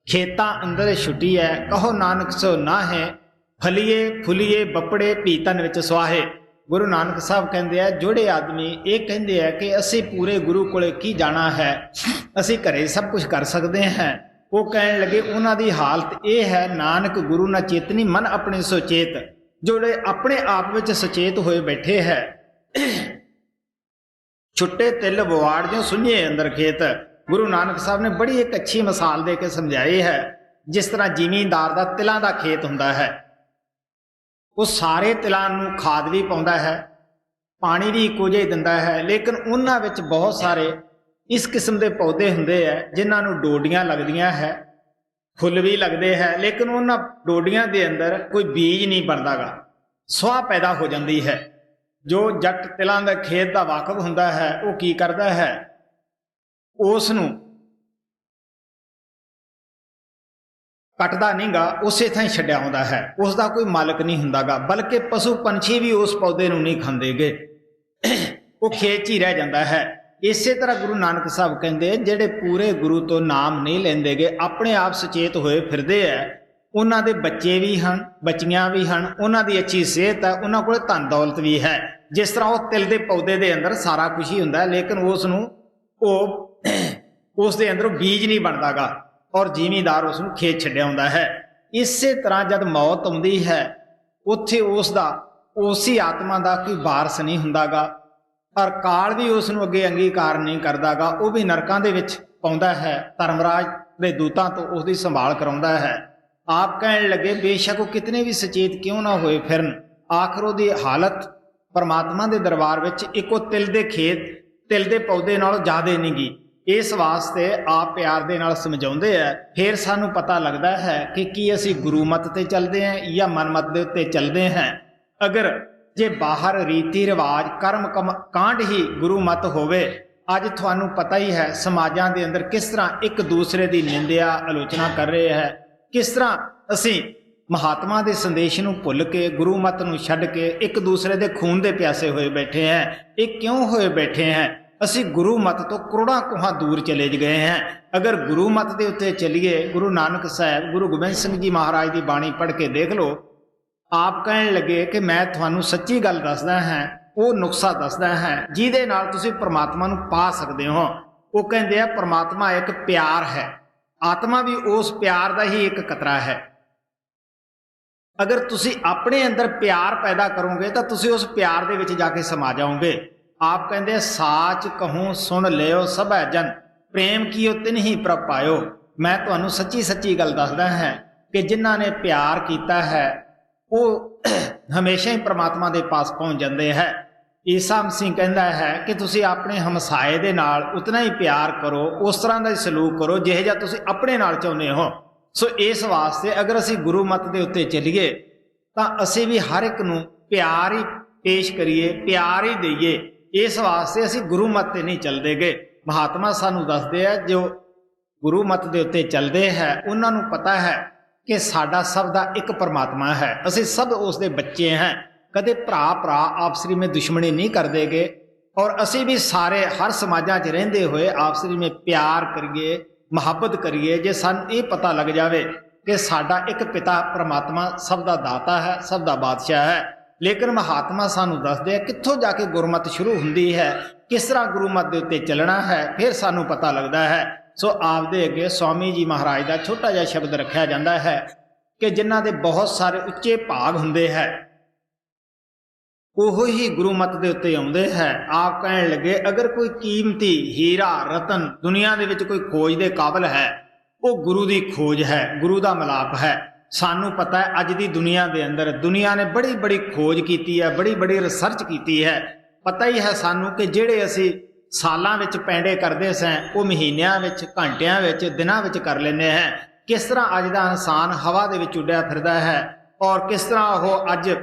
ਖੇਤਾਂ ਅੰਦਰ ਛੁੱਟੀ ਹੈ, ਕਹੋ ਨਾਨਕ ਸੋ ਨਾ ਹੈ, ਫਲੀਏ ਫੁਲੀਏ ਬੱਪੜੇ ਭੀਤਨ ਵਿੱਚ ਸੁਆਹੇ। ਗੁਰੂ ਨਾਨਕ ਸਾਹਿਬ ਕਹਿੰਦੇ ਆ, ਜਿਹੜੇ ਆਦਮੀ ਇਹ ਕਹਿੰਦੇ ਆ ਕਿ ਅਸੀਂ ਪੂਰੇ ਗੁਰੂ ਕੋਲੇ ਕੀ ਜਾਣਾ ਹੈ, ਅਸੀਂ ਘਰੇ ਸਭ ਕੁਝ ਕਰ ਸਕਦੇ ਹਾਂ, ਉਹ ਕਹਿਣ ਲੱਗੇ ਉਹਨਾਂ ਦੀ ਹਾਲਤ ਇਹ ਹੈ, ਨਾਨਕ ਗੁਰੂ ਨਾ ਚੇਤਨੀ ਮਨ ਆਪਣੇ ਸੁਚੇਤ, ਜਿਹੜੇ ਆਪਣੇ ਆਪ ਵਿੱਚ ਸੁਚੇਤ ਹੋਏ ਬੈਠੇ ਹੈ। ਛੁੱਟੇ ਤਿਲ ਬਵਾੜ ਜਿਉ ਸੁਈਏ ਅੰਦਰ ਖੇਤ। ਗੁਰੂ ਨਾਨਕ ਸਾਹਿਬ ਨੇ ਬੜੀ ਇੱਕ ਅੱਛੀ ਮਿਸਾਲ ਦੇ ਕੇ ਸਮਝਾਈ ਹੈ। ਜਿਸ ਤਰ੍ਹਾਂ ਜ਼ਿਮੀਂਦਾਰ ਦਾ ਤਿਲਾਂ ਦਾ ਖੇਤ ਹੁੰਦਾ ਹੈ, ਉਹ ਸਾਰੇ ਤਿਲਾਂ ਨੂੰ ਖਾਦ ਵੀ ਪਾਉਂਦਾ ਹੈ, ਪਾਣੀ ਵੀ ਇੱਕੋ ਜਿਹਾ ਹੀ ਦਿੰਦਾ ਹੈ, ਲੇਕਿਨ ਉਹਨਾਂ ਵਿੱਚ ਬਹੁਤ ਸਾਰੇ ਇਸ ਕਿਸਮ ਦੇ ਪੌਦੇ ਹੁੰਦੇ ਹੈ ਜਿਨ੍ਹਾਂ ਨੂੰ ਡੋਡੀਆਂ ਲੱਗਦੀਆਂ ਹੈ, ਫੁੱਲ ਵੀ ਲੱਗਦੇ ਹੈ, ਲੇਕਿਨ ਉਹਨਾਂ ਡੋਡੀਆਂ ਦੇ ਅੰਦਰ ਕੋਈ ਬੀਜ ਨਹੀਂ ਬਣਦਾਗਾ, ਸੁਆਹ ਪੈਦਾ ਹੋ ਜਾਂਦੀ ਹੈ। ਜੋ ਜੱਟ ਤਿਲਾਂ ਦਾ ਖੇਤ ਦਾ ਵਾਕਫ ਹੁੰਦਾ ਹੈ ਉਹ ਕੀ ਕਰਦਾ ਹੈ, ਉਸ ਨੂੰ ਕੱਟਦਾ ਨਹੀਂਗਾ, ਉਸੇ ਥਾਂ ਹੀ ਛੱਡਿਆ ਆਉਂਦਾ ਹੈ। ਉਸ ਦਾ ਕੋਈ ਮਾਲਕ ਨਹੀਂ ਹੁੰਦਾਗਾ, ਬਲਕਿ ਪਸ਼ੂ ਪੰਛੀ ਵੀ ਉਸ ਪੌਦੇ ਨੂੰ ਨਹੀਂ ਖਾਂਦੇਗੇ, ਉਹ ਖੇਤ 'ਚ ਹੀ ਰਹਿ ਜਾਂਦਾ ਹੈ। ਇਸੇ ਤਰ੍ਹਾਂ ਗੁਰੂ ਨਾਨਕ ਸਾਹਿਬ ਕਹਿੰਦੇ, ਜਿਹੜੇ ਪੂਰੇ ਗੁਰੂ ਤੋਂ ਨਾਮ ਨਹੀਂ ਲੈਂਦੇਗੇ, ਆਪਣੇ ਆਪ ਸੁਚੇਤ ਹੋਏ ਫਿਰਦੇ ਹੈ, ਉਹਨਾਂ ਦੇ ਬੱਚੇ ਵੀ ਹਨ, ਬੱਚੀਆਂ ਵੀ ਹਨ, ਉਹਨਾਂ ਦੀ ਅੱਛੀ ਸਿਹਤ ਹੈ, ਉਹਨਾਂ ਕੋਲ ਧਨ ਦੌਲਤ ਵੀ ਹੈ। ਜਿਸ ਤਰ੍ਹਾਂ ਉਹ ਤਿਲ ਦੇ ਪੌਦੇ ਦੇ ਅੰਦਰ ਸਾਰਾ ਕੁਝ ਹੀ ਹੁੰਦਾ, ਲੇਕਿਨ ਉਸ ਨੂੰ ਉਸ ਦੇ ਅੰਦਰੋਂ ਬੀਜ ਨਹੀਂ ਬਣਦਾਗਾ ਔਰ ਜ਼ਿਮੀਂਦਾਰ ਉਸ ਨੂੰ ਖੇਤ ਛੱਡਿਆ ਹੁੰਦਾ ਹੈ। ਇਸੇ ਤਰ੍ਹਾਂ ਜਦ ਮੌਤ ਆਉਂਦੀ ਹੈ, ਉੱਥੇ ਉਸੇ ਆਤਮਾ ਦਾ ਕੋਈ ਵਾਰਸ ਨਹੀਂ ਹੁੰਦਾਗਾ ਔਰ ਕਾਲ ਵੀ ਉਸ ਨੂੰ ਅੱਗੇ ਅੰਗੀਕਾਰ ਨਹੀਂ ਕਰਦਾਗਾ, ਉਹ ਵੀ ਨਰਕਾਂ ਦੇ ਵਿੱਚ ਪਾਉਂਦਾ ਹੈ, ਧਰਮਰਾਜ ਦੇ ਦੂਤਾਂ ਤੋਂ ਉਸ ਦੀ ਸੰਭਾਲ ਕਰਾਉਂਦਾ ਹੈ। ਆਪ ਕਹਿਣ ਲੱਗੇ, ਬੇਸ਼ੱਕ ਉਹ ਕਿਤਨੇ ਵੀ ਸੁਚੇਤ ਕਿਉਂ ਨਾ ਹੋਏ ਫਿਰਨ, ਆਖਰ ਉਹਦੀ ਹਾਲਤ ਪਰਮਾਤਮਾ ਦੇ ਦਰਬਾਰ ਵਿੱਚ ਇੱਕੋ ਤਿਲ ਦੇ ਖੇਤ, ਤਿਲ ਦੇ ਪੌਦੇ ਨਾਲੋਂ ਜ਼ਿਆਦਾ ਨਹੀਂ ਗੀ। ਇਸ ਵਾਸਤੇ ਆਪ ਪਿਆਰ ਦੇ ਨਾਲ ਸਮਝਾਉਂਦੇ ਆ। ਫਿਰ ਸਾਨੂੰ ਪਤਾ ਲੱਗਦਾ ਹੈ ਕਿ ਕੀ ਅਸੀਂ ਗੁਰੂ ਮਤ ਤੇ ਚੱਲਦੇ ਹਾਂ ਜਾਂ ਮਨਮਤ ਦੇ ਉੱਤੇ ਚੱਲਦੇ ਹਾਂ। ਅਗਰ ਜੇ ਬਾਹਰ ਰੀਤੀ ਰਿਵਾਜ ਕਰਮ ਕਾਂਡ ਹੀ ਗੁਰੂ ਮਤ ਹੋਵੇ, ਅੱਜ ਤੁਹਾਨੂੰ ਪਤਾ ਹੀ ਹੈ ਸਮਾਜਾਂ ਦੇ ਅੰਦਰ ਕਿਸ ਤਰ੍ਹਾਂ ਇੱਕ ਦੂਸਰੇ ਦੀ ਨਿੰਦਿਆ ਆਲੋਚਨਾ ਕਰ ਰਹੇ ਹੈ, ਕਿਸ ਤਰ੍ਹਾਂ ਅਸੀਂ ਮਹਾਤਮਾ ਦੇ ਸੰਦੇਸ਼ ਨੂੰ ਭੁੱਲ ਕੇ ਗੁਰੂ ਮਤ ਨੂੰ ਛੱਡ ਕੇ ਇੱਕ ਦੂਸਰੇ ਦੇ ਖੂਨ ਦੇ ਪਿਆਸੇ ਹੋਏ ਬੈਠੇ ਹਾਂ। ਇਹ ਕਿਉਂ ਹੋਏ ਬੈਠੇ ਹਾਂ? ਅਸੀਂ ਗੁਰੂ ਮਤ ਤੋਂ ਕਰੋੜਾਂ ਕੋਹਾਂ ਦੂਰ ਚਲੇ ਗਏ ਹਾਂ। ਅਗਰ ਗੁਰੂ ਮਤ ਦੇ ਉੱਤੇ ਚੱਲੀਏ, ਗੁਰੂ ਨਾਨਕ ਸਾਹਿਬ, ਗੁਰੂ ਗੋਬਿੰਦ ਸਿੰਘ ਜੀ ਮਹਾਰਾਜ ਦੀ ਬਾਣੀ ਪੜ੍ਹ ਕੇ ਦੇਖ ਲਓ। ਆਪ ਕਹਿਣ ਲੱਗੇ ਕਿ ਮੈਂ ਤੁਹਾਨੂੰ ਸੱਚੀ ਗੱਲ ਦੱਸਦਾ ਹਾਂ, ਉਹ ਨੁਕਸਾ ਦੱਸਦਾ ਹਾਂ ਜਿਹਦੇ ਨਾਲ ਤੁਸੀਂ ਪਰਮਾਤਮਾ ਨੂੰ ਪਾ ਸਕਦੇ ਹੋ। ਉਹ ਕਹਿੰਦੇ ਆ, ਪਰਮਾਤਮਾ ਇੱਕ ਪਿਆਰ ਹੈ, ਆਤਮਾ ਵੀ ਉਸ ਪਿਆਰ ਦਾ ਹੀ ਇੱਕ ਕਤਰਾ ਹੈ। ਅਗਰ ਤੁਸੀਂ ਆਪਣੇ ਅੰਦਰ ਪਿਆਰ ਪੈਦਾ ਕਰੋਗੇ ਤਾਂ ਤੁਸੀਂ ਉਸ ਪਿਆਰ ਦੇ ਵਿੱਚ ਜਾ ਕੇ ਸਮਾ ਜਾਓਗੇ। ਆਪ ਕਹਿੰਦੇ, ਸਾਚ ਕਹੂੰ ਸੁਣ ਲਿਓ ਸਭੈ ਜਨ, ਪ੍ਰੇਮ ਕੀਓ ਤਿਨ ਹੀ ਪ੍ਰਭ ਪਾਇਓ। ਮੈਂ ਤੁਹਾਨੂੰ ਸੱਚੀ ਸੱਚੀ ਗੱਲ ਦੱਸਦਾ ਹਾਂ ਕਿ ਜਿਨ੍ਹਾਂ ਨੇ ਪਿਆਰ ਕੀਤਾ ਹੈ ਉਹ ਹਮੇਸ਼ਾ ਹੀ ਪ੍ਰਮਾਤਮਾ ਦੇ ਪਾਸ ਪਹੁੰਚ ਜਾਂਦੇ ਹੈ। ਈਸਾ ਮਸੀਹ ਕਹਿੰਦਾ ਹੈ ਕਿ ਤੁਸੀਂ ਆਪਣੇ ਹਮਸਾਏ ਦੇ ਨਾਲ ਉਤਨਾ ਹੀ ਪਿਆਰ ਕਰੋ, ਉਸ ਤਰ੍ਹਾਂ ਦਾ ਹੀ ਸਲੂਕ ਕਰੋ ਜਿਹੋ ਜਿਹਾ ਤੁਸੀਂ ਆਪਣੇ ਨਾਲ ਚਾਹੁੰਦੇ ਹੋ। ਸੋ ਇਸ ਵਾਸਤੇ ਅਗਰ ਅਸੀਂ ਗੁਰੂ ਮਤ ਦੇ ਉੱਤੇ ਚੱਲੀਏ ਤਾਂ ਅਸੀਂ ਵੀ ਹਰ ਇੱਕ ਨੂੰ ਪਿਆਰ ਹੀ पेश करिए, प्यार ही दईए। इस वास्ते असीं गुरु मत ते नहीं चलदे गे। महात्मा सानू दसदे है जो गुरु मत दे उत्ते चलदे है उन्हां नूं पता है कि साडा सब दा एक परमात्मा है, असीं सब उस दे बच्चे हैं। कदे भरा भरा आपसरी में दुश्मनी नहीं करदे गे और असीं भी सारे हर समाजां 'च रहिंदे होए आपसरी में प्यार करिए, मुहब्बत करिए। जे सानूं ये पता लग जावे कि साडा एक पिता परमात्मा सब दा दाता है, सब दा बादशाह है। लेकिन महात्मा सानू दसदे कित्थों जाके गुरमत शुरू हुंदी है, किस तरह गुरुमत दे उत्ते चलना है, फिर सानू पता लगता है। सो आपदे अगे स्वामी जी महाराज का छोटा जिहा शब्द रखा जाता है कि जिन्हां दे बहुत सारे उच्चे भाग हुंदे है ओहो ही गुरुमत दे उत्ते आउंदे है। आप कहण लगे अगर कोई कीमती हीरा रतन दुनिया दे विच कोई खोज दे काबिल है, वो गुरु दी खोज है, गुरु दा मिलाप है। सानू पता है अज दी दुनिया दे अंदर दुनिया ने बड़ी बड़ी खोज की है, बड़ी बड़ी रिसर्च की है। पता ही है सानू कि जिहड़े असी सालां विच पैंडे करदे सैं वो महीनियां विच, घंटियां विच, दिनां विच कर लैंदे हैं। किस तरह अज दा इंसान हवा दे विच उड्डिया फिरदा है और किस तरह वो अज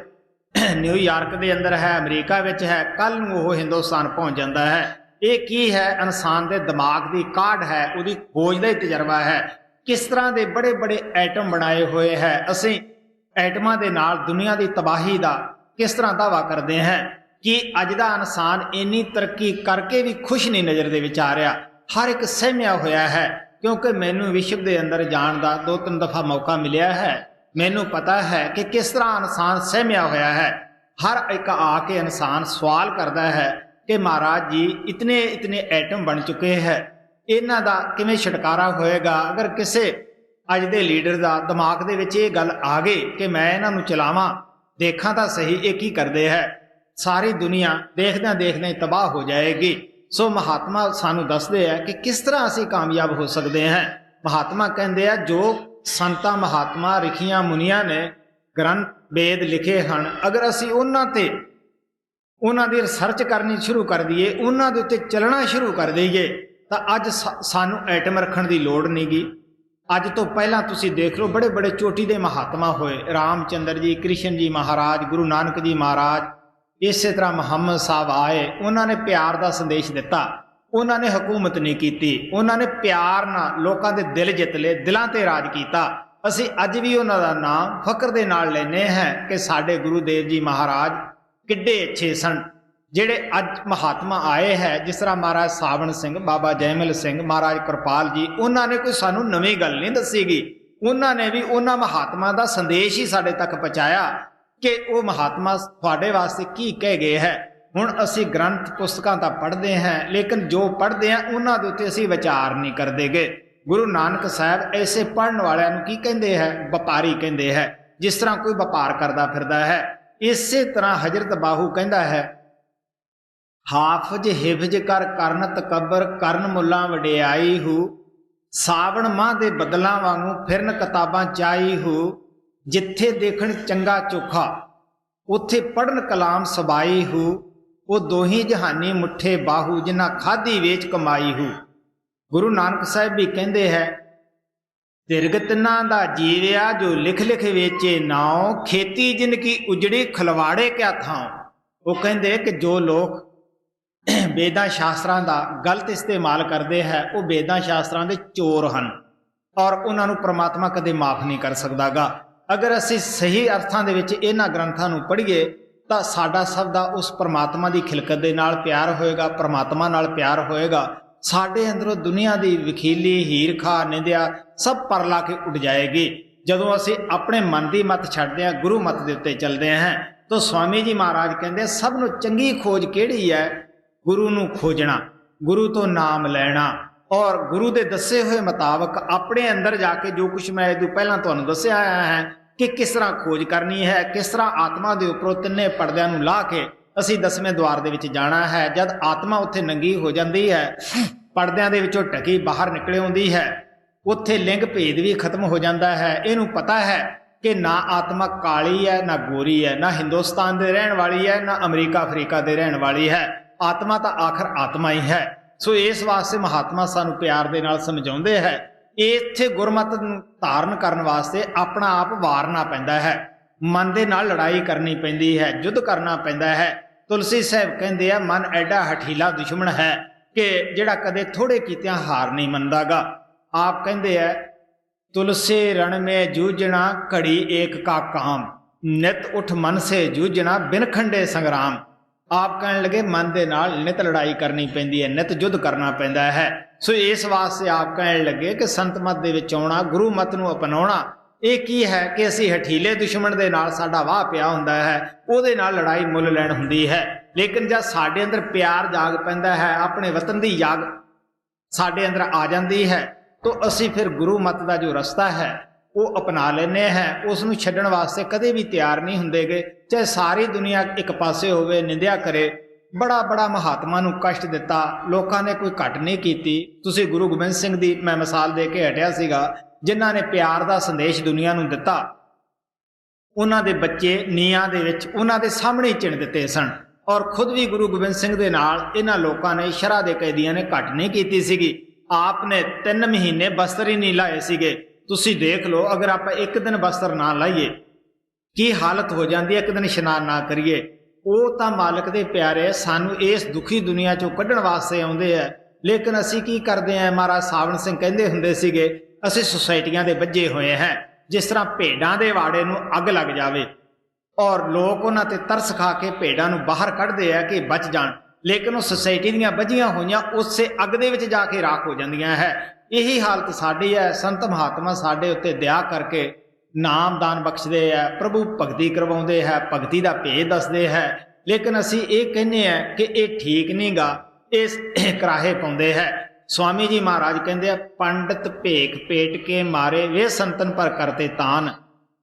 न्यूयॉर्क दे अंदर है, अमरीका विच है, कल नूं वो हिंदुस्तान पहुंच जाता है। ये की है? इंसान दे दिमाग दी काढ़ है, उहदी खोज दा ही तजर्बा है। किस तरह के बड़े बड़े एटम बनाए हुए हैं। असी एटमां दे नाल दुनिया की तबाही का किस तरह दावा करते हैं कि अज दा इंसान इन्नी तरक्की करके भी खुश नहीं नज़र दे विच आ रहा। हर एक सहमिया होया है, क्योंकि मैनू विश्व के अंदर जाण दा 2-3 दफ़ा मौका मिलिया है। मैनू पता है कि किस तरह इंसान सहमिया होया है। हर एक आके इंसान सवाल करता है कि महाराज जी इतने इतने एटम बन चुके हैं, इन्हां दा किवें छुटकारा होएगा? अगर किसी अज दे लीडर दा दिमाग दे विच ये गल आ गई कि मैं इन्हां नूं चलावां, देखा तो सही ये की करदे है, सारी दुनिया देखदे देखदे तबाह हो जाएगी। सो महात्मा सानू दसदे है कि किस तरह असीं कामयाब हो सकते हैं। महात्मा कहंदे आ जो संतां महात्मा रिखियां मुनियां ने ग्रंथ वेद लिखे हैं, अगर असीं उन्हां ते उन्हां दी रिसर्च करनी शुरू कर दईए, उन्हां दे उत्ते चलना शुरू कर दईए, तो अज सानू एटम रखण दी लोड़ नहीं गी। अज तो पहला तुसी देख लो बड़े बड़े चोटी दे महात्मा होए, रामचंद्र जी, कृष्ण जी महाराज, गुरु नानक जी महाराज, इस तरह मुहम्मद साहब आए, उन्होंने प्यार का संदेश दिता, उन्होंने हुकूमत नहीं की, उन्होंने प्यार नाल लोकां दे दिल जित ले, दिलां ते राज किया। असी अज भी उन्हां दा नाम फकर दे नाल लैने हैं कि साडे गुरुदेव जी महाराज किड्डे अच्छे सन। जिहड़े अज महात्मा आए हैं, जिस तरह महाराज सावण सिंह, बाबा जयमल सिंह, महाराज कृपाल जी, उन्होंने कोई सानू नवीं गल नहीं दसीगी। उन्होंने भी उन्हां महात्मा का संदेश ही साडे तक पहुँचाया कि वो महात्मा तुहाडे वास्ते की कह गए है। हुण असी ग्रंथ पुस्तकां तां पढ़दे हैं, लेकिन जो पढ़ते हैं उन्हां दे उत्ते असी विचार नहीं करदे गे। गुरु नानक साहब ऐसे पढ़न वालियां नूं की कहिंदे है? व्यापारी कहिंदे है, जिस तरह कोई व्यापार करदा फिरदा है। इसे तरह हजरत बाहू कहंदा है, हाफज हिफज कर करन तकबर, करन मुला वडियाई हूँ, सावण माह दे बदलों वांगू फिरन किताबां चाई हूँ, जिथे देखण चंगा चोखा उत्थे पढ़न कलाम सबाई हूँ, वो दोही जहानी मुठे बाहू, जिन्हां खाधी वेच कमाई हूँ। गुरु नानक साहब भी कहंदे है, तिरगत ना दा जीविया जो लिख लिख वेचे नाओ, खेती जिनकी उजड़ी खलवाड़े क्या थाओ। वो कहंदे कि जो लोग वेदां शास्त्रां दा गलत इस्तेमाल करते हैं, वो वेदां शास्त्रां दे चोर हैं और उन्होंने परमात्मा कदे माफ़ नहीं कर सकदा गा। अगर असी सही अर्थां दे विच इन्हां ग्रंथां नूं पढ़ीए तो साडा सब दा उस परमात्मा की खिलकत दे नाल प्यार होएगा, परमात्मा नाल प्यार होएगा। साडे अंदरों दुनिया की विखीली हीर खा निंदिया सब पर ला के उड़ जाएगी। जदों असी अपने मन की मत छड्डदे हां, गुरु मत दे उत्ते चलदे हैं, तो स्वामी जी महाराज कहंदे सब नूं चंगी खोज किहड़ी है? गुरु नूं खोजना, गुरु तो नाम लैना और गुरु के दसे हुए मुताबक अपने अंदर जाके जो कुछ मैं इदों पहलां तुहानूं दस्सिया आया है कि किस तरह खोज करनी है, किस तरह आत्मा के उपरों तिन्ने पर्दियां नूं ला के असी 10वें द्वार दे विच जाना है। जद आत्मा उत्थे नंगी हो जाती है, पर्दियां दे विचों ढकी बाहर निकले आउंदी है, उत्थे लिंग भेद भी खत्म हो जाता है। इहनूं पता है कि ना आत्मा काली है ना गोरी है, ना हिंदुस्तान दे रहण वाली है ना अमरीका अफ्रीका दे रहण वाली है, आत्मा तो आखिर आत्मा ही है। सो इस वास्ते महात्मा सानू प्यार दे नाल समझाउंदे है, इत्थे गुरमत धारण करन वास्ते अपना आप वारना पैंदा है। मन दे नाल लड़ाई करनी पैंदी है, युद्ध करना पैंदा है। तुलसी साहब कहते हैं मन एडा हठीला दुश्मन है कि जिहड़ा कदे थोड़े कीतियां हार नहीं मनदागा। आप कहते हैं तुलसी रण में जूझना घड़ी एक का काम, नित उठ मन से जूझना बिन खंडे संग्राम। आप कहने लगे मन दे नाल नित लड़ाई करनी पैंदी है, नित युद्ध करना पैंदा है। सो इस वास्ते आप कहने लगे कि संत मत दे विच आउणा, गुरु मत नूं अपनाउणा ਇਹ ਕੀ है कि ਅਸੀਂ हठीले दुश्मन ਦੇ ਨਾਲ ਸਾਡਾ ਵਾਹ ਪਿਆ ਹੁੰਦਾ ਹੈ, ਉਹਦੇ ਨਾਲ ਲੜਾਈ ਮੁੱਲ ਲੈਣ ਹੁੰਦੀ ਹੈ। ਲੇਕਿਨ ਜਦ ਸਾਡੇ ਅੰਦਰ ਪਿਆਰ ਜਾਗ ਪੈਂਦਾ ਹੈ, ਆਪਣੇ ਵਤਨ ਦੀ ਯਾਦ ਸਾਡੇ ਅੰਦਰ ਆ ਜਾਂਦੀ ਹੈ, तो ਅਸੀਂ ਫਿਰ ਗੁਰੂ ਮਤ ਦਾ ਜੋ ਰਸਤਾ ਹੈ ਉਹ ਅਪਣਾ ਲੈਂਦੇ ਹਾਂ। ਉਸ ਨੂੰ ਛੱਡਣ ਵਾਸਤੇ ਕਦੇ ਵੀ ਤਿਆਰ ਨਹੀਂ ਹੁੰਦੇਗੇ। ਚਾਹੇ ਸਾਰੀ ਦੁਨੀਆ ਇੱਕ ਪਾਸੇ ਹੋਵੇ, ਨਿੰਦਿਆ ਕਰੇ, ਬੜਾ ਬੜਾ ਮਹਾਤਮਾ ਨੂੰ ਕਸ਼ਟ ਦਿੱਤਾ, ਲੋਕਾਂ ਨੇ ਕੋਈ ਘੱਟ ਨਹੀਂ ਕੀਤੀ। ਤੁਸੀਂ ਗੁਰੂ ਗੋਬਿੰਦ ਸਿੰਘ ਦੀ ਮੈਂ ਮਿਸਾਲ ਦੇ ਕੇ ਹਟਿਆ ਸੀਗਾ, ਜਿਨ੍ਹਾਂ ਨੇ ਪਿਆਰ ਦਾ ਸੰਦੇਸ਼ ਦੁਨੀਆ ਨੂੰ ਦਿੱਤਾ। ਉਹਨਾਂ ਦੇ ਬੱਚੇ ਨੀਆਂ ਦੇ ਵਿੱਚ ਉਹਨਾਂ ਦੇ ਸਾਹਮਣੇ ਚਿਣ ਦਿੱਤੇ ਸਨ, ਔਰ ਖੁਦ ਵੀ ਗੁਰੂ ਗੋਬਿੰਦ ਸਿੰਘ ਦੇ ਨਾਲ ਇਹਨਾਂ ਲੋਕਾਂ ਨੇ, ਸ਼ਰ੍ਹਾ ਦੇ ਕੈਦੀਆਂ ਨੇ ਘੱਟ ਨਹੀਂ ਕੀਤੀ ਸੀਗੀ। ਆਪ ਨੇ 3 ਮਹੀਨੇ ਬਸਤਰ ਹੀ ਨਹੀਂ ਲਾਏ ਸੀਗੇ। ਤੁਸੀਂ ਦੇਖ ਲਓ, ਅਗਰ ਆਪਾਂ ਇੱਕ ਦਿਨ ਬਸਤਰ ਨਾ ਲਾਈਏ ਕੀ ਹਾਲਤ ਹੋ ਜਾਂਦੀ ਹੈ, ਇੱਕ ਦਿਨ ਇਸ਼ਨਾਨ ਨਾ ਕਰੀਏ। ਉਹ ਤਾਂ ਮਾਲਕ ਦੇ ਪਿਆਰੇ ਸਾਨੂੰ ਇਸ ਦੁਖੀ ਦੁਨੀਆ ਚੋਂ ਕੱਢਣ ਵਾਸਤੇ ਆਉਂਦੇ ਆ, ਲੇਕਿਨ ਅਸੀਂ ਕੀ ਕਰਦੇ ਹਾਂ। ਮਹਾਰਾਜ ਸਾਵਣ ਸਿੰਘ ਕਹਿੰਦੇ ਹੁੰਦੇ ਸੀਗੇ, ਅਸੀਂ ਸੁਸਾਇਟੀਆਂ ਦੇ ਵੱਜੇ ਹੋਏ ਹਾਂ, ਜਿਸ ਤਰ੍ਹਾਂ ਭੇਡਾਂ ਦੇ ਵਾੜੇ ਨੂੰ ਅੱਗ ਲੱਗ ਜਾਵੇ ਔਰ ਲੋਕ ਉਹਨਾਂ ਤੇ ਤਰਸ ਖਾ ਕੇ ਭੇਡਾਂ ਨੂੰ ਬਾਹਰ ਕੱਢਦੇ ਆ ਕਿ ਬਚ ਜਾਣ, ਲੇਕਿਨ ਉਹ ਸੁਸਾਇਟੀ ਦੀਆਂ ਵੱਜੀਆਂ ਹੋਈਆਂ ਉਸੇ ਅੱਗ ਦੇ ਵਿੱਚ ਜਾ ਕੇ ਰਾਖ ਹੋ ਜਾਂਦੀਆਂ ਹੈ। ਇਹੀ ਹਾਲਤ ਸਾਡੀ ਹੈ। ਸੰਤ ਮਹਾਤਮਾ ਸਾਡੇ ਉੱਤੇ ਦਇਆ ਕਰਕੇ ਨਾਮਦਾਨ ਬਖਸ਼ਦੇ ਹੈ, ਪ੍ਰਭੂ ਭਗਤੀ ਕਰਵਾਉਂਦੇ ਹੈ, ਭਗਤੀ ਦਾ ਭੇਦ ਦੱਸਦੇ ਹੈ, ਲੇਕਿਨ ਅਸੀਂ ਇਹ ਕਹਿੰਦੇ ਹਾਂ ਕਿ ਇਹ ਠੀਕ ਨਹੀਂ ਗਾ, ਇਸ ਕਰਾਹੇ ਪਾਉਂਦੇ ਹੈ। स्वामी जी महाराज कहते पंडित भेख पेट के मारे वे संतन पर करते तान,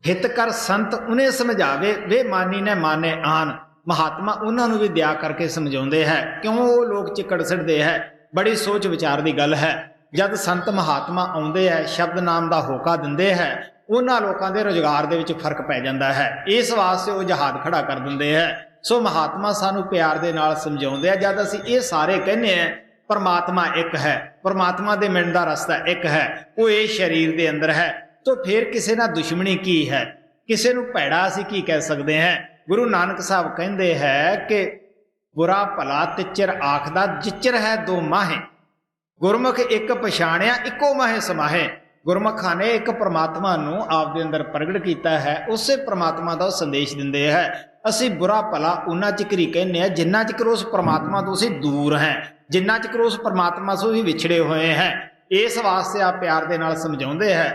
हित कर संत उन्हें समझावे वे मानी ने माने आन। महात्मा उन्होंने भी दया करके समझाते हैं, क्यों वो लोग चिकड़ सिटते हैं। बड़ी सोच विचार की गल है। जब संत महात्मा आते हैं, शब्द नाम का होका देंगे है, उन्होंने लोगों के रोजगार के फर्क पै जाता है। इस वास्ते वो जहाज खड़ा कर देंगे है। सो महात्मा सानू प्यार के नाल समझाते हैं। जब असीं ये सारे कहने हैं परमात्मा एक है, परमात्मा दे मिलण दा रस्ता एक है, वो ये शरीर दे अंदर है, तो फिर किसी ना दुश्मनी की है, किसी नूं भैड़ा असीं की कह सकते हैं। गुरु नानक साहब कहते हैं कि बुरा भला तिचर आखदा जिचर है दो माहे, गुरमुख एक पछाणिया इको माहे समाहे। गुरमुखां ने एक परमात्मा नूं आप दे अंदर प्रगट कीता है, उसे परमात्मा का संदेश दिंदे है। असीं बुरा भला उन्ना चिकर ही कहने हैं जिन्ना चिकर उस परमात्मा तो असीं दूर हैं, जिन्ना चिकर उस परमात्मा से भी विछड़े हुए हैं। इस वास्ते आप प्यार दे नाल समझाउंदे है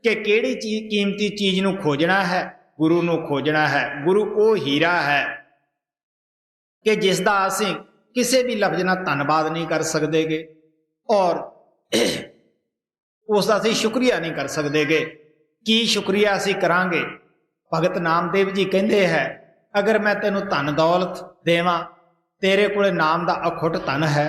कि किहड़ी चीज कीमती चीज़ नूं खोजना है, गुरु नूं खोजना है। गुरु वो हीरा है कि जिसदा असीं किसी भी लफ्ज नाल धन्नवाद नहीं कर सकदेगे और उसका असीं शुक्रिया नहीं कर सकदेगे। की शुक्रिया असीं करांगे। भगत नामदेव जी कहते हैं, अगर मैं तेनों धन दौलत देवां, तेरे कोले नाम दा अखुट धन है,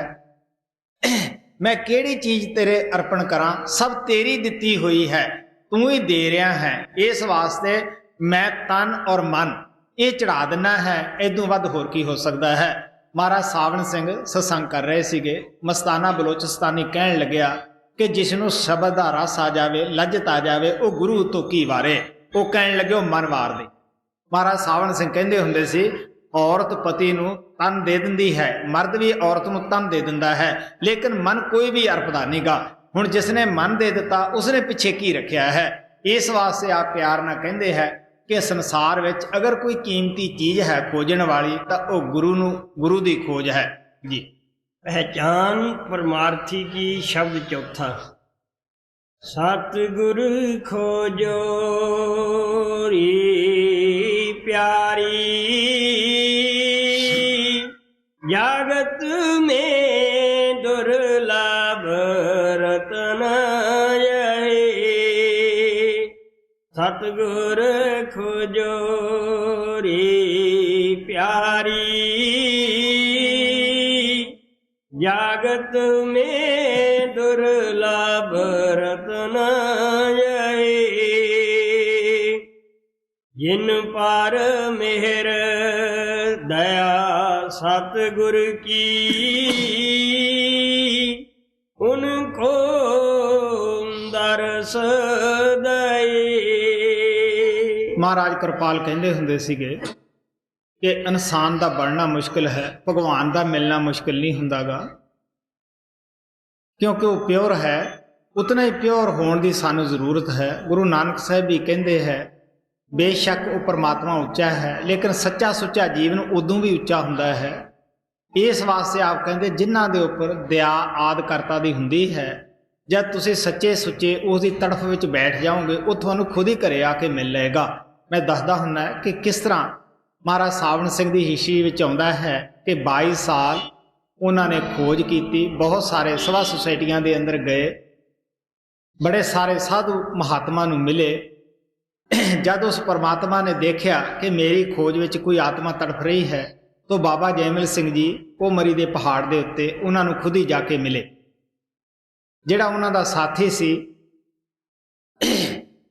मैं केड़ी चीज़ तेरे अर्पण करां, सब तेरी दिती हुई है, तू ही दे रहा है। इस वास्ते मैं तन और मन ये चढ़ा देना है, इदों वध होर की हो सकता है। महाराज सावण सिंह सत्संग कर रहे सीगे, मस्ताना बलोचिस्तानी कहन लग्या कि जिसनों शब्द दा रस आ जावे, लज्जत आ जावे, वो गुरु तो की वारे। वो कहन लगे वो मन वार दे। महाराज सावण सिंह कहंदे हुंदे सी, औरत पति नूं तन दे दिंदी है, मर्द भी औरत नूं तन दे दिंदा है, लेकिन मन कोई भी अरपदा नहीं गा। हुण जिसने मन दे दिता उसने पिछे की रखिया है। इस वास्ते आप प्यार नाल कहंदे है कि संसार विच अगर कोई कीमती चीज़ है खोजण वाली तो वह गुरु दी खोज है जी। पहचान परमार्थी की शब्द चौथा, सतगुर खोजो री प्यारी, जगत में दुर्लभ रतन यही, सतगुर खोजो रे प्यारी, जगत में दुर्लभ रतन यही, जिन पर मेहर दया सतगुर की, उनको दरस दए। महाराज कृपाल कहते हुंदे सीगे कि इंसान का बनना मुश्किल है, भगवान का मिलना मुश्किल नहीं हुंदागा, क्योंकि वो प्योर है। उतना ही प्योर होने की सानू जरूरत है। गुरु नानक साहब भी कहते हैं बेशक वो परमात्मा उच्चा है, लेकिन सच्चा सुच्चा जीवन उदों भी उच्चा हुंदा है। इस वास्ते आप कहते जिन्हां दे उपर दया आदि करता दी हुंदी है, जब तुसीं सच्चे सुच्चे उसकी तड़फ विच बैठ जाओगे वो तुहानूं खुद ही घरे आके मिल लेगा। मैं दसदा हुंदा कि किस तरह महाराज सावण सिंह की हिस्ट्री विच आउंदा है कि 22 साल उन्होंने खोज की, बहुत सारे सभा सुसाइटियां दे अंदर गए, बड़े सारे साधु महात्मा नूं मिले। जब उस परमात्मा ने देखा कि मेरी खोज विच कोई आत्मा तड़फ रही है, तो बाबा जैमल सिंह जी वो मरी दे पहाड़ दे उत्ते उन्होंने खुद ही जाके मिले। जिहड़ा उन्हां दा साथी सी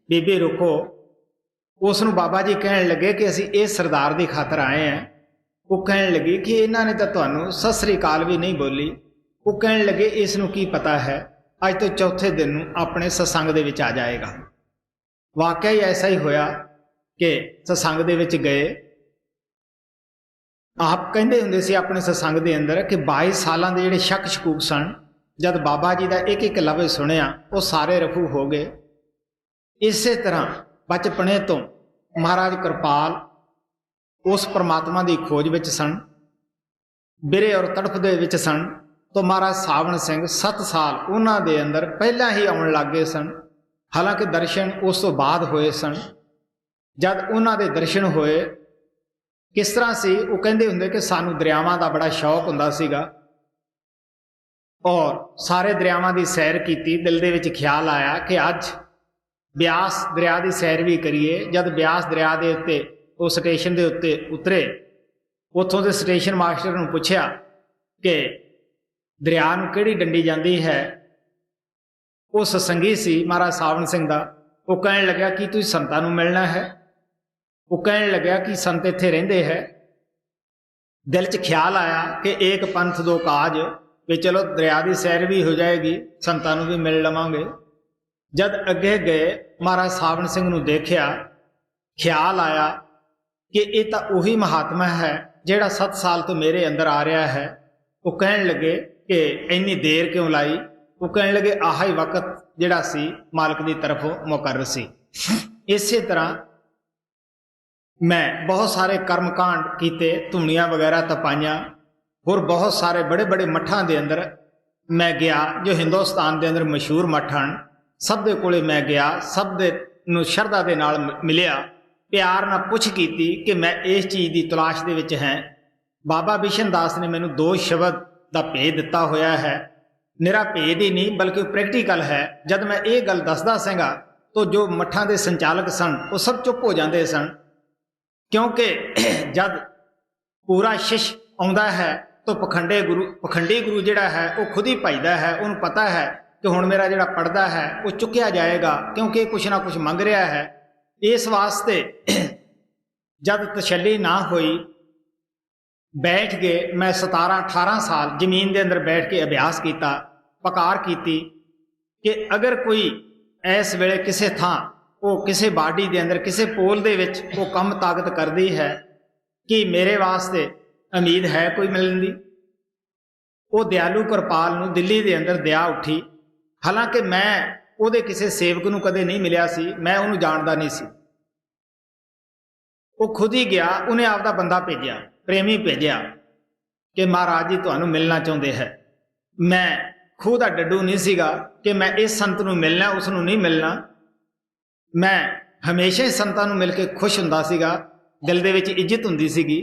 बीबी रुखो, उसनूं बाबा जी कहण लगे कि असीं इस सरदार दी खातर आए हैं। वो कहण लगी कि इन्हां ने तां तुहानूं सत श्री अकाल भी नहीं बोली। वो कहण लगे इसनूं की पता है अज तो चौथे दिन नूं अपने सत्संग दे विच आ जाएगा। वाकई ही ऐसा ही होया कि सत्संग दे विच गए। आप कहते हुंदे सी अपने सत्संग दे अंदर कि 22 सालां दे जिहड़े शक शकूक सन, जद बाबा जी का एक एक लफ्ज़ सुनिया वो सारे रफू हो गए। इस तरह बचपने तो महाराज कृपाल उस परमात्मा की खोज विच सन, बिरे और तड़फ दे विच सन। तो महाराज सावण सिंह 7 साल उन्हां दे अंदर पहला ही आउण लग गए सन। हालांकि दर्शन उस तो बाद होए सन। जद उन्हां दे दर्शन होए किस तरह सी, वो कहते हुंदे कि सानू दरियावां दा बड़ा शौक हुंदा सीगा और सारे दरियावां की सैर की। दिल दे विच ख्याल आया कि अज ब्यास दरिया की सैर भी करिए। जब ब्यास दरिया के उत्ते वो स्टेशन के उत्ते उतरे, उत्थों के स्टेशन मास्टर नूं पुछया कि दरिया नूं किहड़ी डंडी जाती है। वो सत्संगी सी महाराज सावण सिंह दा। वो कहण लग्या कि तुसीं संतां नूं मिलना है। वो कहण लग्या कि संत इत्थे रहिंदे है। दिल च ख्याल आया कि एक पंथ दो काज, भी चलो दरिया की सैर भी हो जाएगी, संतां नूं भी मिल लवांगे। जद अगे गए महाराज सावण सिंह नूं देखिया, ख्याल आया कि ये तो उही महात्मा है जिहड़ा 7 साल तो मेरे अंदर आ रहा है। वो कहण लगे कि इन्नी देर क्यों लाई। वो कहण लगे आह ही वक्त जिहड़ा सी मालक की तरफों मुकर्रर सी। इसे तरह मैं बहुत सारे कर्मकांड किए, धूनियां वगैरह तपाइयां, होर बहुत सारे बड़े बड़े मठां दे अंदर मैं गया जो हिंदुस्तान के अंदर मशहूर मठ हैं। सब दे कोले मैं गया, सब दे नूं शरधा दे नाल मिलिया, प्यार नाल पुछ की कि मैं इस चीज़ की तलाश दे विच हैं। बाबा बिशन दास ने मैनूं 2 शब्द का भेद दिता होया है। निरा भेद ही नहीं बल्कि प्रैक्टिकल है। जब मैं ये गल दसदा संगा तो जो मठां दे संचालक सन वो सब चुप हो जाते सन, क्योंकि जब पूरा शिष्य आउंदा है तो पखंडी गुरु जिहड़ा है वो खुद ही भजदा है। उन्हें पता है कि हुण मेरा जिहड़ा पढ़दा है वो चुक्या जाएगा, क्योंकि कुछ ना कुछ मंग रहा है। इस वास्ते जब तसल्ली ना हुई, बैठ गए। मैं 17-18 साल जमीन के अंदर बैठ के अभ्यास किया, पकार की कि अगर कोई इस वेले किसी थां वो किसी बाडी के अंदर किसी पोल दे विच वो कम ताकत करती है कि मेरे वास्ते उम्मीद है कोई मिलने की। वो दयालु कृपाल नूं दिल्ली के अंदर दया उठी। हालांकि मैं उहदे किसी सेवक नूं कदे नहीं मिलिया सी, मैं उहनूं जानदा नहीं सी। वो खुद ही गया, उन्हें आपदा बंदा भेजिया, प्रेमी भेजिया कि महाराज जी तुहानूं मिलना चाहुंदे है। मैं खूह दा डड्डू नहीं सीगा कि मैं इस संत नूं मिलना उसनूं नहीं मिलना। मैं हमेशा ही संतां नूं मिल के खुश हुंदा सीगा, दिल दे विच इज्जत हुंदी सीगी।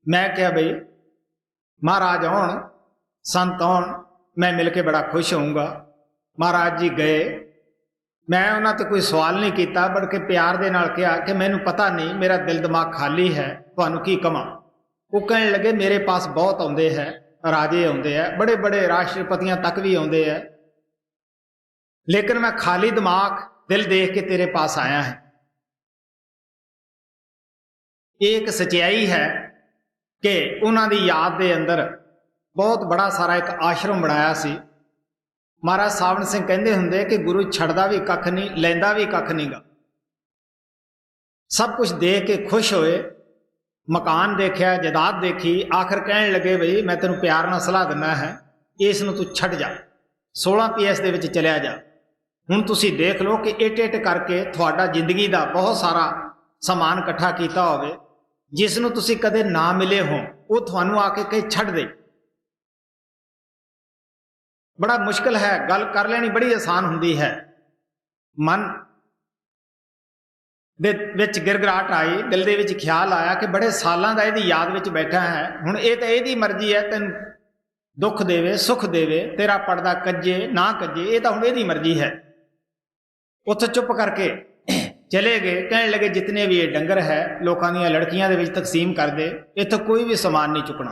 मैं कहा बई महाराज आउण, संत आउण, मैं मिल के बड़ा खुश होऊंगा। महाराज जी गए, मैं उन्हां ते कोई सवाल नहीं किया, बल्कि प्यार दे नाल कहा कि मैनूं पता नहीं, मेरा दिल दिमाग खाली है, तुहानूं की कवां। वो कहण लगे मेरे पास बहुत आउंदे है, राजे आउंदे है, बड़े बड़े राष्ट्रपतियां तक भी आउंदे है, लेकिन मैं खाली दिमाग दिल देख के तेरे पास आया है। एक सच्चाई है कि उन्हां दी याद दे अंदर बहुत बड़ा सारा एक आश्रम बनाया सी। महाराज सावण सिंह कहते हुंदे कि गुरु छड़दा भी कख नहीं, लैंदा भी कख नहीं गा। सब कुछ देख के खुश होए, मकान देखिया, जायदाद देखी, आखिर कहन लगे बई मैं तेन प्यार नाल सलाह दिना है, इस नूं तू छड्ड जा, 16 PS दे विच चलिया जा। हुण तुसीं देख लो कि इट इट करके तुहाडा जिंदगी दा बहुत सारा समान इकट्ठा कीता होवे, जिस नूं तुसीं कदे ना मिले हो, वो तुहानूं आके कहे छड्ड दे। बड़ा मुश्किल है, गल कर लेनी बड़ी आसान हुंदी है। मन दे विच गिरगिराहट आई, दिल दे विच ख्याल आया कि बड़े सालां दा इहदी याद विच बैठा है, हुण इह तां इहदी मर्जी है, तैनूं दुख देवे सुख देवे, तेरा पड़दा कज्जे ना कज्जे, इह तां हुण इहदी मर्जी है। उत्थे चुप करके चले गए, कहण लगे जितने भी ये डंगर है लोकां दीयां लड़कियां दे विच तकसीम कर दे, इत्थे कोई भी समान नहीं चुकना।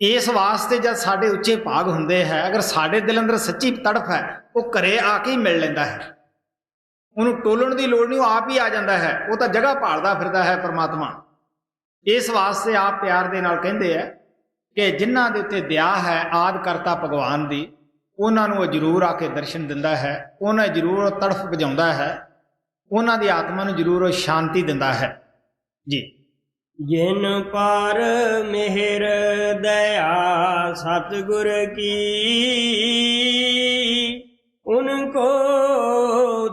इस वास्ते जब साढ़े उच्चे भाग हुंदे है, अगर साढ़े दिल अंदर सच्ची तड़फ है, वो घरे आके ही मिल लैंदा है, उन्होंने टोलण की लोड़ नहीं, वो आप ही आ जाता है, वो तो जगह भालदा फिरदा है परमात्मा। इस वास्ते आप प्यार दे नाल कहंदे है कि जिन्हां दे उत्ते दया है आद करता भगवान दी, उन्हां नूं जरूर आके दर्शन दिंदा है, उन्हें जरूर तड़फ बुझाउंदा है, उन्हां दी आत्मा नूं जरूर शांति दिंदा है जी। जिन पार मेहर दया सतगुर की, उनको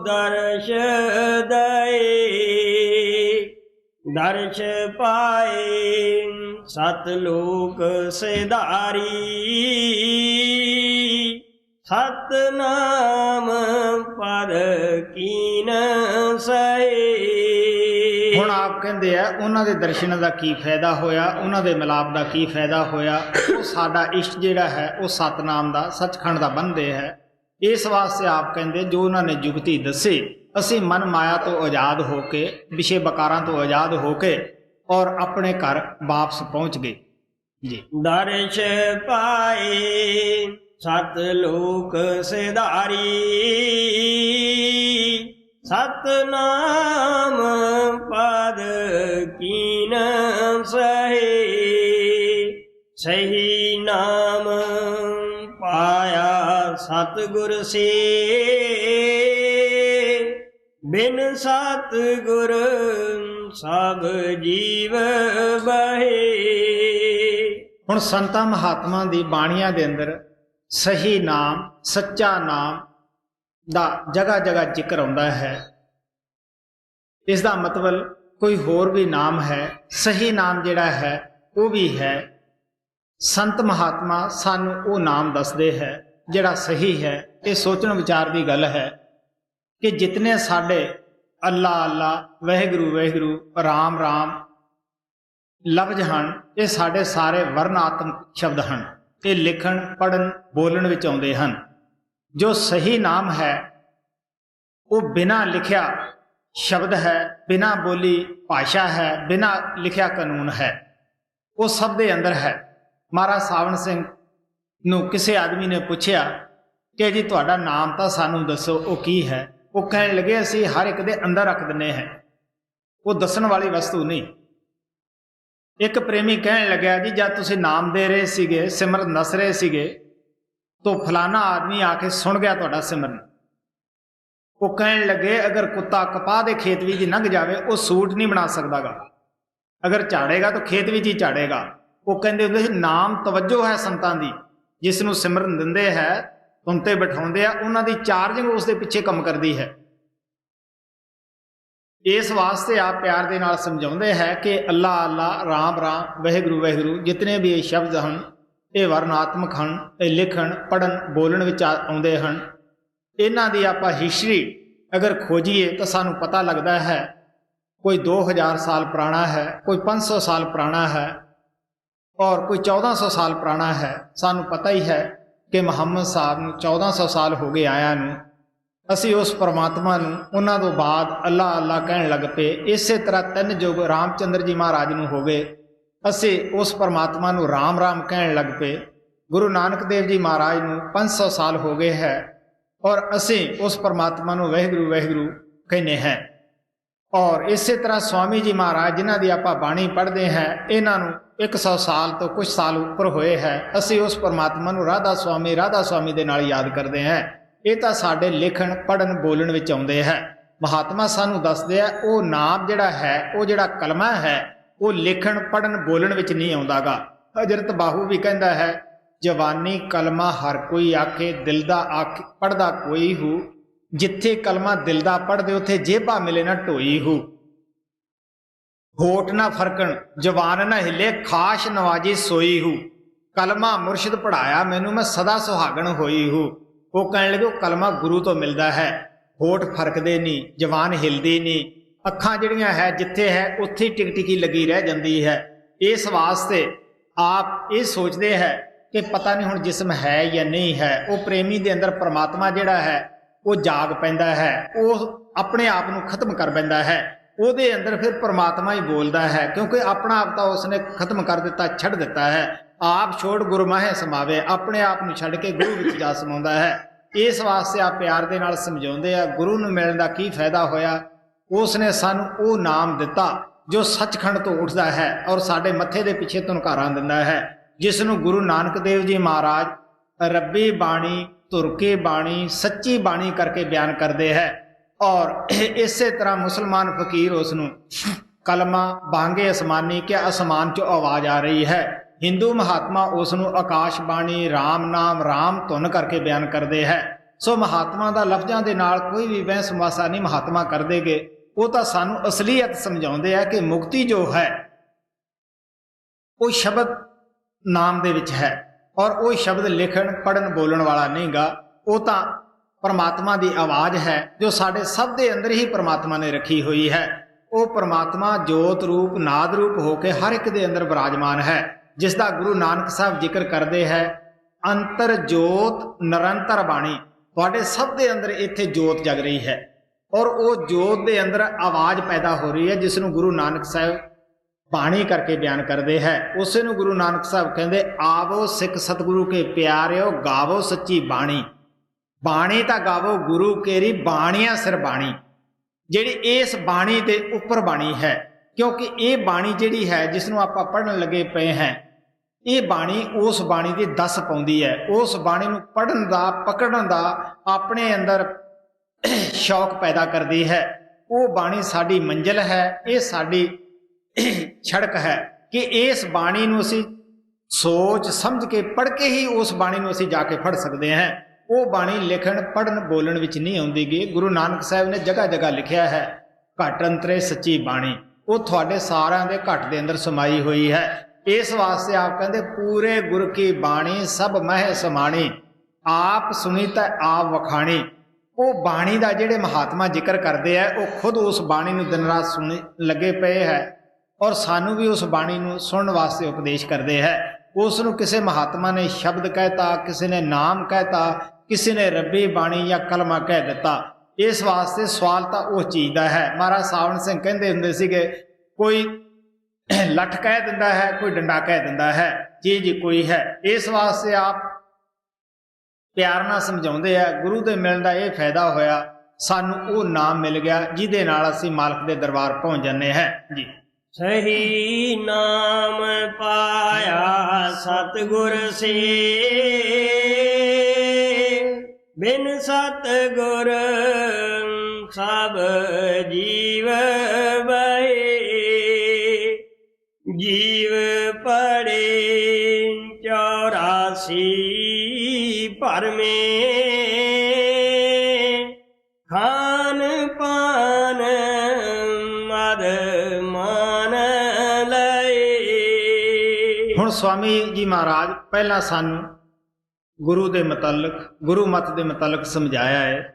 दर्श दए, दर्श पाए सतलोक सिधारी, सतनाम पद कीन सहे। हुण आप कहंदे आ उन्हां दे दर्शन का की फायदा होया, उन्हां दे मिलाप का की फायदा होया, वो साडा इश्क जिहड़ा है वो सतनाम दा सचखंड दा बंधे है। इस वास्ते आप कहंदे जो उन्होंने जुगती दसी, असी मन माया तो आज़ाद होके, विषय बकारां तो आज़ाद होके और अपने घर वापस पहुँच गए जी। दर्श पाए सतलोक सिधारी, सतनाम पद कीन सहे। सही नाम पाया सतगुर से, बिन सतगुर सब जीव बहे। हुण संतां महात्मा दी बाणियां दे अंदर सही नाम, सच्चा नाम दा जगह जगह जिक्र आउंदा है। इसका मतलब कोई होर भी नाम है, सही नाम जिहड़ा है वो भी है। संत महात्मा सानू वो नाम दसदे है जिहड़ा सही है। ये सोचण विचार की गल है कि जितने साडे अल्लाह अल्लाह, वाहिगुरू वाहिगुरू, राम राम लफ्ज हैं, ये साडे सारे वर्णात्मक शब्द हैं। ये लिखण पढ़न बोलण विच आउंदे हैं। जो सही नाम है वो बिना लिखिया शब्द है, बिना बोली भाषा है, बिना लिखिया कानून है, वो सब दे अंदर है। महाराज सावण सिंह नूं किसी आदमी ने पूछया कि जी तुहाडा नाम तो सानू दसो, वो की है? वो कहण लगे असीं हर एक दे अंदर रख दिंदे हैं, वो दसन वाली वस्तु नहीं। एक प्रेमी कहण लग्या जी जब तुसीं नाम दे रहे सीगे, सिमरन दस रहे सीगे, तो फलाना आदमी आके सुन गया तुहाडा सिमरन। वो कहण लगे अगर कुत्ता कपाह दे खेत विच लंघ जावे वो सूट नहीं बना सकदा गा, अगर झाड़ेगा तो खेत विच ही झाड़ेगा। वो कहंदे हुंदे सी नाम तवज्जो है संतां दी, जिस नूं सिमरन दिंदे है, तुम ते बिठाउंदे आ, उन्हां दी चार्जिंग उस दे पिछे काम करदी है। इस वास्ते आप प्यार दे नाल समझाउंदे है कि अल्लाह अल्लाह, राम राम, वाहिगुरू वाहिगुरू, जितने भी ये शब्द हैं ये वर्णात्मक हैं, ये लिखण पढ़न बोलण विच आउंदे हैं। इन्हां दी आपां हिस्टरी अगर खोजीए तो सानू पता लगता है कोई 2000 साल पुराना है, कोई 500 साल पुराना है और कोई 1400 साल पुराना है। सानू पता ही है कि मुहम्मद साहब नूं 1400 साल हो गए आया नूं। असी उस परमात्मा नूं उन्हां तों बाद अल्लाह अल्लाह कहण लग पे। इसे तरह 3 युग रामचंद्र जी महाराज नूं हो गए, असी उस परमात्मा नूं राम राम कहण लग पे। गुरु नानक देव जी महाराज नूं 500 साल हो गए है और असी उस परमात्मा नूं वाहिगुरू वाहिगुरू कहने हैं। और इसे तरह स्वामी जी महाराज जिन्हां दी आपां बाणी पढ़ते हैं, इन्हां नूं 100 साल तो कुछ साल ऊपर होए है, असी उस परमात्मा नूं राधा स्वामी दे नाल याद करते हैं। ਇਹ ਤਾਂ ਸਾਡੇ ਲਿਖਣ ਪੜ੍ਹਨ ਬੋਲਣ ਵਿੱਚ ਆਉਂਦੇ ਹੈ। ਮਹਾਤਮਾ ਸਾਨੂੰ ਦੱਸਦੇ ਆ ਉਹ ਨਾਮ ਜਿਹੜਾ ਹੈ, ਉਹ ਜਿਹੜਾ ਕਲਮਾ ਹੈ, ਉਹ ਲਿਖਣ ਪੜ੍ਹਨ ਬੋਲਣ ਵਿੱਚ ਨਹੀਂ ਆਉਂਦਾਗਾ। ਹਜ਼ਰਤ ਬਾਹੂ ਵੀ ਕਹਿੰਦਾ ਹੈ, ਜਵਾਨੀ ਕਲਮਾ ਹਰ ਕੋਈ ਆਖੇ, ਦਿਲ ਦਾ ਆਖ ਪੜ੍ਹਦਾ ਕੋਈ ਹੂ, ਜਿੱਥੇ ਕਲਮਾ ਦਿਲ ਦਾ ਪੜ੍ਹਦੇ ਉੱਥੇ ਜੇਬਾ ਮਿਲੇ ਨਾ ਢੋਈ ਹੂ। ਹੋਠ ਨਾ ਫਰਕਣ ਜਵਾਨ ਨਾ ਹਿੱਲੇ, ਖਾਸ਼ ਨਵਾਜੀ ਸੋਈ ਹੂ, ਕਲਮਾ ਮੁਰਸ਼ਿਦ ਪੜ੍ਹਾਇਆ ਮੈਨੂੰ ਮੈਂ ਸਦਾ ਸੁਹਾਗਣ ਹੋਈ ਹੂ। ਉਹ ਕਹਿਣ ਲੱਗੇ ਉਹ ਕਲਮਾ ਗੁਰੂ ਤੋਂ ਮਿਲਦਾ ਹੈ, ਹੋਠ ਫਰਕਦੇ ਨਹੀਂ, ਜਵਾਨ ਹਿਲਦੀ ਨਹੀਂ, ਅੱਖਾਂ ਜਿਹੜੀਆਂ ਹੈ ਜਿੱਥੇ ਹੈ ਉੱਥੇ ਟਿਕ ਟਿਕੀ ਲੱਗੀ ਰਹਿ ਜਾਂਦੀ ਹੈ। ਇਸ ਵਾਸਤੇ ਆਪ ਇਹ ਸੋਚਦੇ ਹੈ ਕਿ ਪਤਾ ਨਹੀਂ ਹੁਣ ਜਿਸਮ ਹੈ ਜਾਂ ਨਹੀਂ ਹੈ। ਉਹ ਪ੍ਰੇਮੀ ਦੇ ਅੰਦਰ ਪਰਮਾਤਮਾ ਜਿਹੜਾ ਹੈ ਉਹ ਜਾਗ ਪੈਂਦਾ ਹੈ, ਉਹ ਆਪਣੇ ਆਪ ਨੂੰ ਖਤਮ ਕਰ ਪੈਂਦਾ ਹੈ। ਉਹਦੇ ਅੰਦਰ ਫਿਰ ਪਰਮਾਤਮਾ ਹੀ ਬੋਲਦਾ ਹੈ, ਕਿਉਂਕਿ ਆਪਣਾ ਆਪ ਤਾਂ ਉਸਨੇ ਖਤਮ ਕਰ ਦਿੱਤਾ, ਛੱਡ ਦਿੱਤਾ ਹੈ। ਆਪ ਛੋੜ ਗੁਰੂ ਮਾਹੇ ਸਮਾਵੇ, ਆਪਣੇ ਆਪ ਨੂੰ ਛੱਡ ਕੇ ਗੁਰੂ ਵਿੱਚ ਜਾ ਸਮਾਉਂਦਾ ਹੈ। ਇਸ ਵਾਸਤੇ ਆਪ ਪਿਆਰ ਦੇ ਨਾਲ ਸਮਝਾਉਂਦੇ ਆ, ਗੁਰੂ ਨੂੰ ਮਿਲਣ ਦਾ ਕੀ ਫਾਇਦਾ ਹੋਇਆ। ਉਸਨੇ ਸਾਨੂੰ ਉਹ ਨਾਮ ਦਿੱਤਾ ਜੋ ਸੱਚਖੰਡ ਤੋਂ ਉੱਠਦਾ ਹੈ ਔਰ ਸਾਡੇ ਮੱਥੇ ਦੇ ਪਿੱਛੇ ਧੁਨਕਾਰਾਂ ਦਿੰਦਾ ਹੈ, ਜਿਸ ਨੂੰ ਗੁਰੂ ਨਾਨਕ ਦੇਵ ਜੀ ਮਹਾਰਾਜ ਰੱਬੀ ਬਾਣੀ, ਧੁਰ ਕੇ ਬਾਣੀ, ਸੱਚੀ ਬਾਣੀ ਕਰਕੇ ਬਿਆਨ ਕਰਦੇ ਹੈ। ਔਰ ਇਸੇ ਤਰ੍ਹਾਂ ਮੁਸਲਮਾਨ ਫਕੀਰ ਉਸ ਨੂੰ ਕਲਮਾ ਬਾਂਗੇ ਅਸਮਾਨੀ, ਕਿ ਅਸਮਾਨ 'ਚੋਂ ਆਵਾਜ਼ ਆ ਰਹੀ ਹੈ। ਹਿੰਦੂ ਮਹਾਤਮਾ ਉਸ ਨੂੰ ਆਕਾਸ਼ ਬਾਣੀ, ਰਾਮ ਨਾਮ, ਰਾਮ ਧੁਨ ਕਰਕੇ ਬਿਆਨ ਕਰਦੇ ਹੈ। ਸੋ ਮਹਾਤਮਾ ਦਾ ਲਫ਼ਜ਼ਾਂ ਦੇ ਨਾਲ ਕੋਈ ਵੀ ਬਹਿਸ ਮੁਆਸਾ ਨਹੀਂ ਮਹਾਤਮਾ ਕਰਦੇਗੇ। ਉਹ ਤਾਂ ਸਾਨੂੰ ਅਸਲੀਅਤ ਸਮਝਾਉਂਦੇ ਆ ਕਿ ਮੁਕਤੀ ਜੋ ਹੈ ਉਹ ਸ਼ਬਦ ਨਾਮ ਦੇ ਵਿੱਚ ਹੈ, ਔਰ ਉਹ ਸ਼ਬਦ ਲਿਖਣ ਪੜ੍ਹਨ ਬੋਲਣ ਵਾਲਾ ਨਹੀਂਗਾ। ਉਹ ਤਾਂ ਪਰਮਾਤਮਾ ਦੀ ਆਵਾਜ਼ ਹੈ ਜੋ ਸਾਡੇ ਸਭ ਦੇ ਅੰਦਰ ਹੀ ਪਰਮਾਤਮਾ ਨੇ ਰੱਖੀ ਹੋਈ ਹੈ। ਉਹ ਪਰਮਾਤਮਾ ਜੋਤ ਰੂਪ, ਨਾਦ ਰੂਪ ਹੋ ਕੇ ਹਰ ਇੱਕ ਦੇ ਅੰਦਰ ਵਿਰਾਜਮਾਨ ਹੈ, ਜਿਸ ਦਾ ਗੁਰੂ ਨਾਨਕ ਸਾਹਿਬ ਜ਼ਿਕਰ ਕਰਦੇ ਹੈ, ਅੰਤਰ ਜੋਤ ਨਿਰੰਤਰ ਬਾਣੀ। ਤੁਹਾਡੇ ਸਭ ਦੇ ਅੰਦਰ ਇੱਥੇ ਜੋਤ ਜਗ ਰਹੀ ਹੈ, ਔਰ ਉਹ ਜੋਤ ਦੇ ਅੰਦਰ ਆਵਾਜ਼ ਪੈਦਾ ਹੋ ਰਹੀ ਹੈ, ਜਿਸ ਨੂੰ ਗੁਰੂ ਨਾਨਕ ਸਾਹਿਬ ਬਾਣੀ ਕਰਕੇ ਬਿਆਨ ਕਰਦੇ ਹੈ। ਉਸੇ ਨੂੰ ਗੁਰੂ ਨਾਨਕ ਸਾਹਿਬ ਕਹਿੰਦੇ, ਆਵੋ ਸਿੱਖ ਸਤਿਗੁਰੂ ਕੇ ਪਿਆਰਿਓ, ਗਾਵੋ ਸੱਚੀ ਬਾਣੀ। ਬਾਣੀ ਤਾਂ ਗਾਵੋ ਗੁਰੂ ਕੇਰੀ, ਬਾਣੀਆਂ ਸਿਰ ਬਾਣੀ, ਜਿਹੜੀ ਇਸ ਬਾਣੀ ਦੇ ਉੱਪਰ ਬਾਣੀ ਹੈ। ਕਿਉਂਕਿ ਇਹ ਬਾਣੀ ਜਿਹੜੀ ਹੈ ਜਿਸ ਨੂੰ ਆਪਾਂ ਪੜ੍ਹਨ ਲੱਗੇ ਪਏ ਹਾਂ, ਇਹ ਬਾਣੀ ਉਸ ਬਾਣੀ ਦੀ ਦੱਸ ਪਾਉਂਦੀ ਹੈ। ਉਸ ਬਾਣੀ ਨੂੰ ਪੜ੍ਹਨ ਦਾ, ਪਕੜਨ ਦਾ ਆਪਣੇ ਅੰਦਰ ਸ਼ੌਕ ਪੈਦਾ ਕਰਦੀ ਹੈ। ਉਹ ਬਾਣੀ ਸਾਡੀ ਮੰਜ਼ਿਲ ਹੈ, ਇਹ ਸਾਡੀ ਸੜਕ ਹੈ ਕਿ ਇਸ ਬਾਣੀ ਨੂੰ ਅਸੀਂ ਸੋਚ ਸਮਝ ਕੇ ਪੜ੍ਹ ਕੇ ਹੀ ਉਸ ਬਾਣੀ ਨੂੰ ਅਸੀਂ ਜਾ ਕੇ ਫੜ ਸਕਦੇ ਹਾਂ। ਉਹ ਬਾਣੀ ਲਿਖਣ ਪੜ੍ਹਨ ਬੋਲਣ ਵਿੱਚ ਨਹੀਂ ਆਉਂਦੀਗੀ। ਗੁਰੂ ਨਾਨਕ ਸਾਹਿਬ ਨੇ ਜਗ੍ਹਾ ਜਗ੍ਹਾ ਲਿਖਿਆ ਹੈ, ਘਟ ਅੰਤਰੇ ਸੱਚੀ ਬਾਣੀ। ਉਹ ਤੁਹਾਡੇ ਸਾਰਿਆਂ ਦੇ ਘਟ ਦੇ ਅੰਦਰ ਸਮਾਈ ਹੋਈ ਹੈ। ਇਸ ਵਾਸਤੇ ਆਪ ਕਹਿੰਦੇ, ਪੂਰੇ ਗੁਰ ਕੀ ਬਾਣੀ ਸਭ ਮਹਿ ਸਮਾਣੀ, ਆਪ ਸੁਣੀ ਤਾਂ ਆਪ ਵਖਾਣੀ। ਉਹ ਬਾਣੀ ਦਾ ਜਿਹੜੇ ਮਹਾਤਮਾ ਜ਼ਿਕਰ ਕਰਦੇ ਆ, ਉਹ ਖੁਦ ਉਸ ਬਾਣੀ ਨੂੰ ਦਿਨ ਰਾਤ ਸੁਣ ਲੱਗੇ ਪਏ ਹੈ, ਔਰ ਸਾਨੂੰ ਵੀ ਉਸ ਬਾਣੀ ਨੂੰ ਸੁਣਨ ਵਾਸਤੇ ਉਪਦੇਸ਼ ਕਰਦੇ ਹੈ। ਉਸ ਨੂੰ ਕਿਸੇ ਮਹਾਤਮਾ ਨੇ ਸ਼ਬਦ ਕਹਿਤਾ, ਕਿਸੇ ਨੇ ਨਾਮ ਕਹਿਤਾ, ਕਿਸੇ ਨੇ ਰੱਬੀ ਬਾਣੀ ਜਾਂ ਕਲਮਾ ਕਹਿ ਦਿੱਤਾ। ਇਸ ਵਾਸਤੇ ਸਵਾਲ ਤਾਂ ਉਸ ਚੀਜ਼ ਦਾ ਹੈ। ਮਹਾਰਾਜ ਸਾਵਣ ਸਿੰਘ ਕਹਿੰਦੇ ਹੁੰਦੇ ਸੀਗੇ, ਕੋਈ ਲੱਠ ਕਹਿ ਦਿੰਦਾ ਹੈ, ਕੋਈ ਡੰਡਾ ਕਹਿ ਦਿੰਦਾ ਹੈ, ਚੀਜ਼ ਕੋਈ ਹੈ। ਇਸ ਵਾਸਤੇ ਆਪ ਪਿਆਰ ਨਾਲ ਸਮਝਾਉਂਦੇ ਆ, ਗੁਰੂ ਦੇ ਮਿਲਣ ਦਾ ਇਹ ਫਾਇਦਾ ਹੋਇਆ, ਸਾਨੂੰ ਉਹ ਨਾਮ ਮਿਲ ਗਿਆ ਜਿਹਦੇ ਨਾਲ ਅਸੀਂ ਮਾਲਕ ਦੇ ਦਰਬਾਰ ਪਹੁੰਚ ਜਾਂਦੇ ਹਾਂ ਜੀ। ਸਹੀ ਨਾਮ ਪਾਇਆ ਸਤਿਗੁਰ ਸੇ, ਬਿਨ ਸਤਿਗੁਰ ਸਭ ਜੀਵ ਬਹੇ। ਜੀਵ ਪੜੇ 84 ਭਰਮੇ, ਖਾਨ ਪਾਨ ਮਦ ਮਾਨ ਲਏ। ਹੁਣ ਸਵਾਮੀ ਜੀ ਮਹਾਰਾਜ ਪਹਿਲਾਂ ਸਾਨੂੰ ਗੁਰੂ ਦੇ ਮੁਤਲਕ, ਗੁਰੂ ਮਤ ਦੇ ਮੁਤਲਕ ਸਮਝਾਇਆ ਹੈ।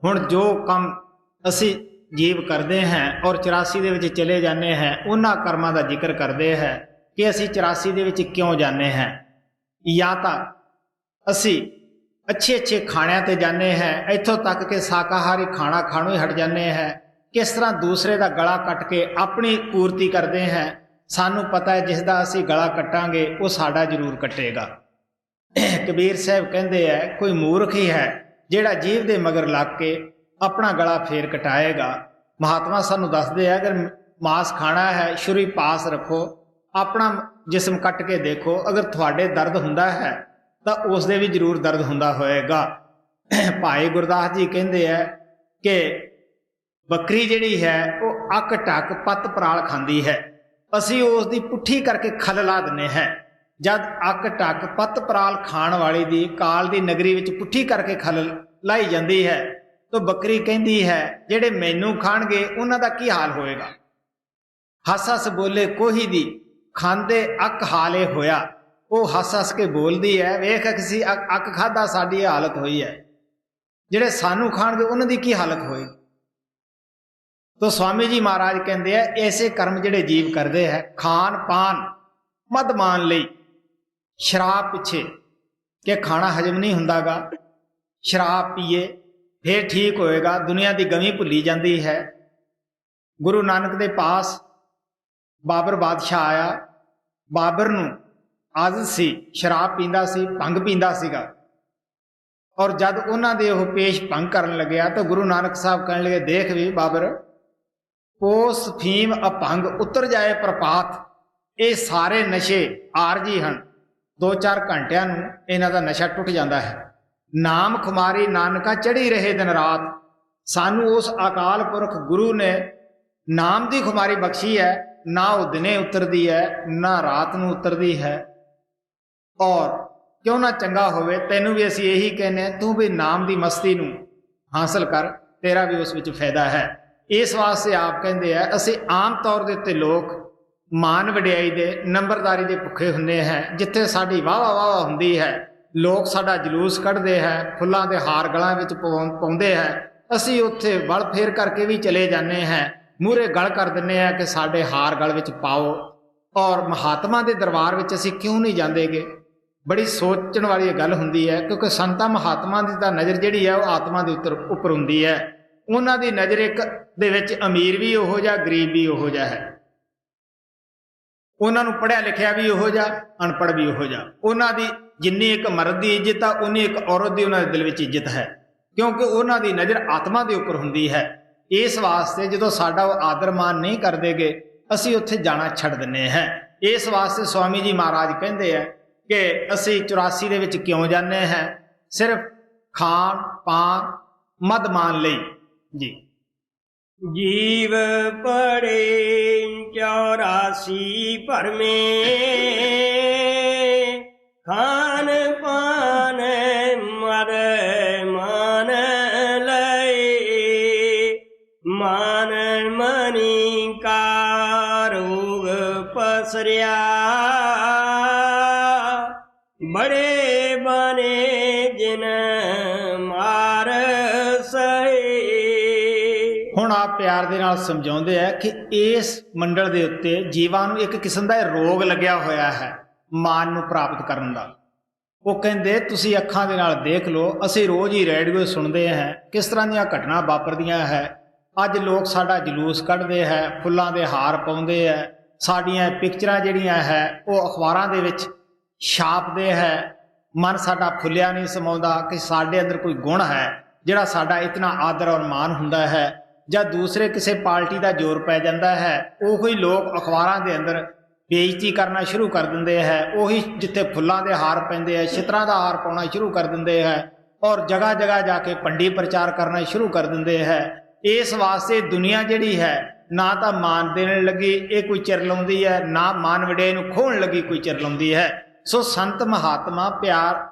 ਹੁਣ ਜੋ ਕੰਮ ਅਸੀਂ ਜੀਵ ਕਰਦੇ ਹਾਂ ਔਰ 84 ਦੇ ਵਿੱਚ ਚਲੇ ਜਾਂਦੇ ਹਾਂ, ਉਹਨਾਂ ਕਰਮਾਂ ਦਾ ਜ਼ਿਕਰ ਕਰਦੇ ਹੈ ਕਿ ਅਸੀਂ 84 ਦੇ ਵਿੱਚ ਕਿਉਂ ਜਾਂਦੇ ਹਾਂ। ਜਾਂ ਤਾਂ ਅਸੀਂ ਅੱਛੇ ਖਾਣਿਆਂ ਤੇ ਜਾਂਦੇ ਹਾਂ, ਇੱਥੋਂ ਤੱਕ ਕਿ ਸ਼ਾਕਾਹਾਰੀ ਖਾਣਾ ਖਾਣੋਂ ਹੀ ਹਟ ਜਾਂਦੇ ਹਾਂ। ਕਿਸ ਤਰ੍ਹਾਂ ਦੂਸਰੇ ਦਾ ਗਲਾ ਕੱਟ ਕੇ ਆਪਣੀ ਪੂਰਤੀ ਕਰਦੇ ਹਾਂ। ਸਾਨੂੰ ਪਤਾ ਹੈ ਜਿਸ ਦਾ ਅਸੀਂ ਗਲਾ ਕੱਟਾਂਗੇ ਉਹ ਸਾਡਾ ਜ਼ਰੂਰ ਕੱਟੇਗਾ। ਕਬੀਰ ਸਾਹਿਬ ਕਹਿੰਦੇ ਹੈ, ਕੋਈ ਮੂਰਖ ਹੀ ਹੈ ਜਿਹੜਾ ਜੀਵ ਦੇ ਮਗਰ ਲੱਗ ਕੇ ਆਪਣਾ ਗਲਾ ਫੇਰ ਕਟਾਏਗਾ। ਮਹਾਤਮਾ ਸਾਨੂੰ ਦੱਸਦੇ ਆ, ਅਗਰ ਮਾਸ ਖਾਣਾ ਹੈ, ਛੁਰੀ ਪਾਸ ਰੱਖੋ, ਆਪਣਾ ਜਿਸਮ ਕੱਟ ਕੇ ਦੇਖੋ, ਅਗਰ ਤੁਹਾਡੇ ਦਰਦ ਹੁੰਦਾ ਹੈ ਤਾਂ ਉਸ ਦੇ ਵੀ ਜ਼ਰੂਰ ਦਰਦ ਹੁੰਦਾ ਹੋਏਗਾ। ਭਾਈ ਗੁਰਦਾਸ ਜੀ ਕਹਿੰਦੇ ਹੈ ਕਿ ਬੱਕਰੀ ਜਿਹੜੀ ਹੈ ਉਹ ਅੱਕ ਟੱਕ ਪੱਤ ਪਰਾਲ ਖਾਂਦੀ ਹੈ, ਅਸੀਂ ਉਸ ਦੀ ਪੁੱਠੀ ਕਰਕੇ ਖਲ ਲਾ ਦਿੰਦੇ ਹਾਂ। ਜਦ ਅੱਕ ਟੱਕ ਪੱਤ ਪਰਾਲ ਖਾਣ ਵਾਲੀ ਦੀ ਕਾਲ ਦੀ ਨਗਰੀ ਵਿੱਚ ਪੁੱਠੀ ਕਰਕੇ ਖਲ ਲਾਈ ਜਾਂਦੀ ਹੈ, ਤਾਂ ਬੱਕਰੀ ਕਹਿੰਦੀ ਹੈ ਜਿਹੜੇ ਮੈਨੂੰ ਖਾਣਗੇ ਉਹਨਾਂ ਦਾ ਕੀ ਹਾਲ ਹੋਏਗਾ। ਹੱਸ ਹੱਸ ਬੋਲੇ ਕੋਹੀ ਦੀ, ਖਾਂਦੇ ਅੱਕ ਹਾਲੇ ਹੋਇਆ। ਉਹ ਹੱਸ ਹੱਸ ਕੇ ਬੋਲਦੀ ਹੈ, ਵੇਖ ਅਸੀਂ ਅੱਕ ਖਾਧਾ, ਸਾਡੀ ਇਹ ਹਾਲਤ ਹੋਈ ਹੈ, ਜਿਹੜੇ ਸਾਨੂੰ ਖਾਣਗੇ ਉਹਨਾਂ ਦੀ ਕੀ ਹਾਲਤ ਹੋਏਗੀ। ਤੋ ਸਵਾਮੀ ਜੀ ਮਹਾਰਾਜ ਕਹਿੰਦੇ ਆ ਐਸੇ ਕਰਮ ਜਿਹੜੇ ਜੀਵ ਕਰਦੇ ਹੈ, ਖਾਨ ਪਾਨ ਮਦ ਮਾਨ ਲਈ, ਸ਼ਰਾਬ ਪਿੱਛੇ ਕਿ ਖਾਣਾ ਹਜਮ ਨਹੀਂ ਹੁੰਦਾਗਾ, ਸ਼ਰਾਬ ਪੀਏ ਫਿਰ ਠੀਕ ਹੋਏਗਾ, ਦੁਨੀਆ ਦੀ ਗਮੀ ਭੁੱਲੀ ਜਾਂਦੀ ਹੈ। ਗੁਰੂ ਨਾਨਕ ਦੇ ਪਾਸ ਬਾਬਰ ਬਾਦਸ਼ਾਹ ਆਇਆ, ਬਾਬਰ ਨੂੰ ਆਦਤ ਸੀ, ਸ਼ਰਾਬ ਪੀਂਦਾ ਸੀ, ਭੰਗ ਪੀਂਦਾ ਸੀਗਾ, ਔਰ ਜਦ ਉਹਨਾਂ ਦੇ ਉਹ ਪੇਸ਼ ਭੰਗ ਕਰਨ ਲੱਗਿਆ ਤਾਂ ਗੁਰੂ ਨਾਨਕ ਸਾਹਿਬ ਕਹਿਣ ਲੱਗੇ, ਦੇਖ ਵੀ ਬਾਬਰ, ਪੋਸ ਫੀਮ ਅਭੰਗ ਉਤਰ ਜਾਏ ਪ੍ਰਪਾਤ, ਇਹ ਸਾਰੇ ਨਸ਼ੇ ਆਰਜੀ ਹਨ, 2-4 ਘੰਟਿਆਂ ਨੂੰ ਇਹਨਾਂ ਦਾ ਨਸ਼ਾ ਟੁੱਟ ਜਾਂਦਾ ਹੈ। ਨਾਮ ਖੁਮਾਰੀ ਨਾਨਕਾ ਚੜ੍ਹੀ ਰਹੇ ਦਿਨ ਰਾਤ, ਸਾਨੂੰ ਉਸ ਅਕਾਲ ਪੁਰਖ ਗੁਰੂ ਨੇ ਨਾਮ ਦੀ ਖੁਮਾਰੀ ਬਖਸ਼ੀ ਹੈ, ਨਾ ਉਹ ਦਿਨੇ ਉਤਰਦੀ ਹੈ ਨਾ ਰਾਤ ਨੂੰ ਉਤਰਦੀ ਹੈ। ਔਰ ਕਿਉਂ ਨਾ ਚੰਗਾ ਹੋਵੇ, ਤੈਨੂੰ ਵੀ ਅਸੀਂ ਇਹੀ ਕਹਿੰਦੇ ਹਾਂ, ਤੂੰ ਵੀ ਨਾਮ ਦੀ ਮਸਤੀ ਨੂੰ ਹਾਸਲ ਕਰ, ਤੇਰਾ ਵੀ ਉਸ ਵਿੱਚ ਫਾਇਦਾ ਹੈ। ਇਸ ਵਾਸਤੇ ਆਪ ਕਹਿੰਦੇ ਆ, ਅਸੀਂ ਆਮ ਤੌਰ ਦੇ ਉੱਤੇ ਲੋਕ ਮਾਨ ਵਡਿਆਈ ਦੇ ਨੰਬਰਦਾਰੀ ਦੇ ਭੁੱਖੇ ਹੁੰਦੇ ਹੈ। ਜਿੱਥੇ ਸਾਡੀ ਵਾਹ ਵਾਹ ਹੁੰਦੀ ਹੈ, ਲੋਕ ਸਾਡਾ ਜਲੂਸ ਕੱਢਦੇ ਹੈ, ਫੁੱਲਾਂ ਦੇ ਹਾਰ ਗਲਾਂ ਵਿੱਚ ਪਾਉਂਦੇ ਹੈ, ਅਸੀਂ ਉੱਥੇ ਵਲ ਫੇਰ ਕਰਕੇ ਵੀ ਚਲੇ ਜਾਂਦੇ ਹਾਂ, ਮੂਹਰੇ ਗਲ ਕਰ ਦਿੰਦੇ ਹਾਂ ਕਿ ਸਾਡੇ ਹਾਰ ਗਲ ਵਿੱਚ ਪਾਓ। ਔਰ ਮਹਾਤਮਾ ਦੇ ਦਰਬਾਰ ਵਿੱਚ ਅਸੀਂ ਕਿਉਂ ਨਹੀਂ ਜਾਂਦੇਗੇ। ਬੜੀ ਸੋਚਣ ਵਾਲੀ ਇਹ ਗੱਲ ਹੁੰਦੀ ਹੈ, ਕਿਉਂਕਿ ਸੰਤਾਂ ਮਹਾਤਮਾ ਦੀ ਤਾਂ ਨਜ਼ਰ ਜਿਹੜੀ ਹੈ ਉਹ ਆਤਮਾ ਦੇ ਉੱਪਰ ਹੁੰਦੀ ਹੈ। ਉਹਨਾਂ ਦੀ ਨਜ਼ਰ ਇੱਕ ਦੇ ਵਿੱਚ ਅਮੀਰ ਵੀ ਉਹੋ ਜਿਹਾ, ਗਰੀਬ ਵੀ ਉਹੋ ਜਿਹਾ ਹੈ, ਉਹਨਾਂ ਨੂੰ ਪੜ੍ਹਿਆ ਲਿਖਿਆ ਵੀ ਉਹੋ ਜਿਹਾ, ਅਨਪੜ੍ਹ ਵੀ ਉਹੋ ਜਿਹਾ। ਉਹਨਾਂ ਦੀ ਜਿੰਨੀ ਇੱਕ ਮਰਦ ਦੀ ਇੱਜ਼ਤ ਆ, ਉਨੀ ਇੱਕ ਔਰਤ ਦੀ ਉਹਨਾਂ ਦੇ ਦਿਲ ਵਿੱਚ ਇੱਜ਼ਤ ਹੈ, ਕਿਉਂਕਿ ਉਹਨਾਂ ਦੀ ਨਜ਼ਰ ਆਤਮਾ ਦੇ ਉੱਪਰ ਹੁੰਦੀ ਹੈ। ਇਸ ਵਾਸਤੇ ਜਦੋਂ ਸਾਡਾ ਉਹ ਆਦਰ ਮਾਨ ਨਹੀਂ ਕਰਦੇਗੇ, ਅਸੀਂ ਉੱਥੇ ਜਾਣਾ ਛੱਡ ਦਿੰਦੇ ਹਾਂ। ਇਸ ਵਾਸਤੇ ਸਵਾਮੀ ਜੀ ਮਹਾਰਾਜ ਕਹਿੰਦੇ ਆ ਕਿ ਅਸੀਂ 84 ਦੇ ਵਿੱਚ ਕਿਉਂ ਜਾਂਦੇ ਹਾਂ, ਸਿਰਫ ਖਾਣ ਪਾਨ ਮਦ ਮਾਨ ਲਈ ਜੀ। ਜੀਵ ਪੜੇ 84 ਭਰਮੇ, ਖਾਨ ਪਾਨ ਮਦ ਮਾਨ ਲਏ, ਮਾਨ ਮਨੀ ਕਾ ਰੋਗ ਪਸਰਿਆ, ਬੜੇ ਬਨੇ ਜਿਨ ਮਾਰ ਸਹੇ। ਹੁਣ ਆਪ ਪਿਆਰ ਦੇ ਨਾਲ ਸਮਝਾਉਂਦੇ ਆ ਕਿ ਇਸ ਮੰਡਲ ਦੇ ਉੱਤੇ ਜੀਵਾਂ ਨੂੰ ਇੱਕ ਕਿਸਮ ਦਾ ਰੋਗ ਲੱਗਿਆ ਹੋਇਆ ਹੈ ਮਾਨ ਨੂੰ ਪ੍ਰਾਪਤ ਕਰਨ ਦਾ। ਉਹ ਕਹਿੰਦੇ ਤੁਸੀਂ ਅੱਖਾਂ ਦੇ ਨਾਲ ਦੇਖ ਲਓ, ਅਸੀਂ ਰੋਜ਼ ਹੀ ਰੇਡੀਓ ਸੁਣਦੇ ਹਾਂ ਕਿਸ ਤਰ੍ਹਾਂ ਦੀਆਂ ਘਟਨਾ ਵਾਪਰਦੀਆਂ ਹੈ। ਅੱਜ ਲੋਕ ਸਾਡਾ ਜਲੂਸ ਕੱਢਦੇ ਹੈ, ਫੁੱਲਾਂ ਦੇ ਹਾਰ ਪਾਉਂਦੇ ਹੈ, ਸਾਡੀਆਂ ਪਿਕਚਰਾਂ ਜਿਹੜੀਆਂ ਹੈ ਉਹ ਅਖਬਾਰਾਂ ਦੇ ਵਿੱਚ ਛਾਪਦੇ ਹੈ। ਮਨ ਸਾਡਾ ਫੁੱਲਿਆ ਨਹੀਂ ਸਮਾਉਂਦਾ ਕਿ ਸਾਡੇ ਅੰਦਰ ਕੋਈ ਗੁਣ ਹੈ ਜਿਹੜਾ ਸਾਡਾ ਇਤਨਾ ਆਦਰ ਔਰ ਮਾਨ ਹੁੰਦਾ ਹੈ। ਜਦ ਦੂਸਰੇ ਕਿਸੇ ਪਾਰਟੀ ਦਾ ਜ਼ੋਰ ਪੈ ਜਾਂਦਾ ਹੈ, ਉਹੀ ਲੋਕ ਅਖਬਾਰਾਂ ਦੇ ਅੰਦਰ ਬੇਇੱਜ਼ਤੀ ਕਰਨਾ ਸ਼ੁਰੂ ਕਰ ਦਿੰਦੇ ਹੈ। ਉਹੀ ਜਿੱਥੇ ਫੁੱਲਾਂ ਦੇ ਹਾਰ ਪੈਂਦੇ ਹੈ, ਛਿੱਤਰਾਂ ਦਾ ਹਾਰ ਪਾਉਣਾ ਸ਼ੁਰੂ ਕਰ ਦਿੰਦੇ ਹੈ, ਔਰ ਜਗ੍ਹਾ ਜਗ੍ਹਾ ਜਾ ਕੇ ਭੰਡੀ ਪ੍ਰਚਾਰ ਕਰਨਾ ਸ਼ੁਰੂ ਕਰ ਦਿੰਦੇ ਹੈ। ਇਸ ਵਾਸਤੇ ਦੁਨੀਆ ਜਿਹੜੀ ਹੈ ਨਾ ਤਾਂ ਮਾਨ ਦੇਣ ਲੱਗੀ ਇਹ ਕੋਈ ਚਿਰ ਲਾਉਂਦੀ ਹੈ, ਨਾ ਮਾਨ ਵਡਿਆਈ ਨੂੰ ਖੋਹਣ ਲੱਗੀ ਕੋਈ ਚਿਰ ਲਾਉਂਦੀ ਹੈ। ਸੋ ਸੰਤ ਮਹਾਤਮਾ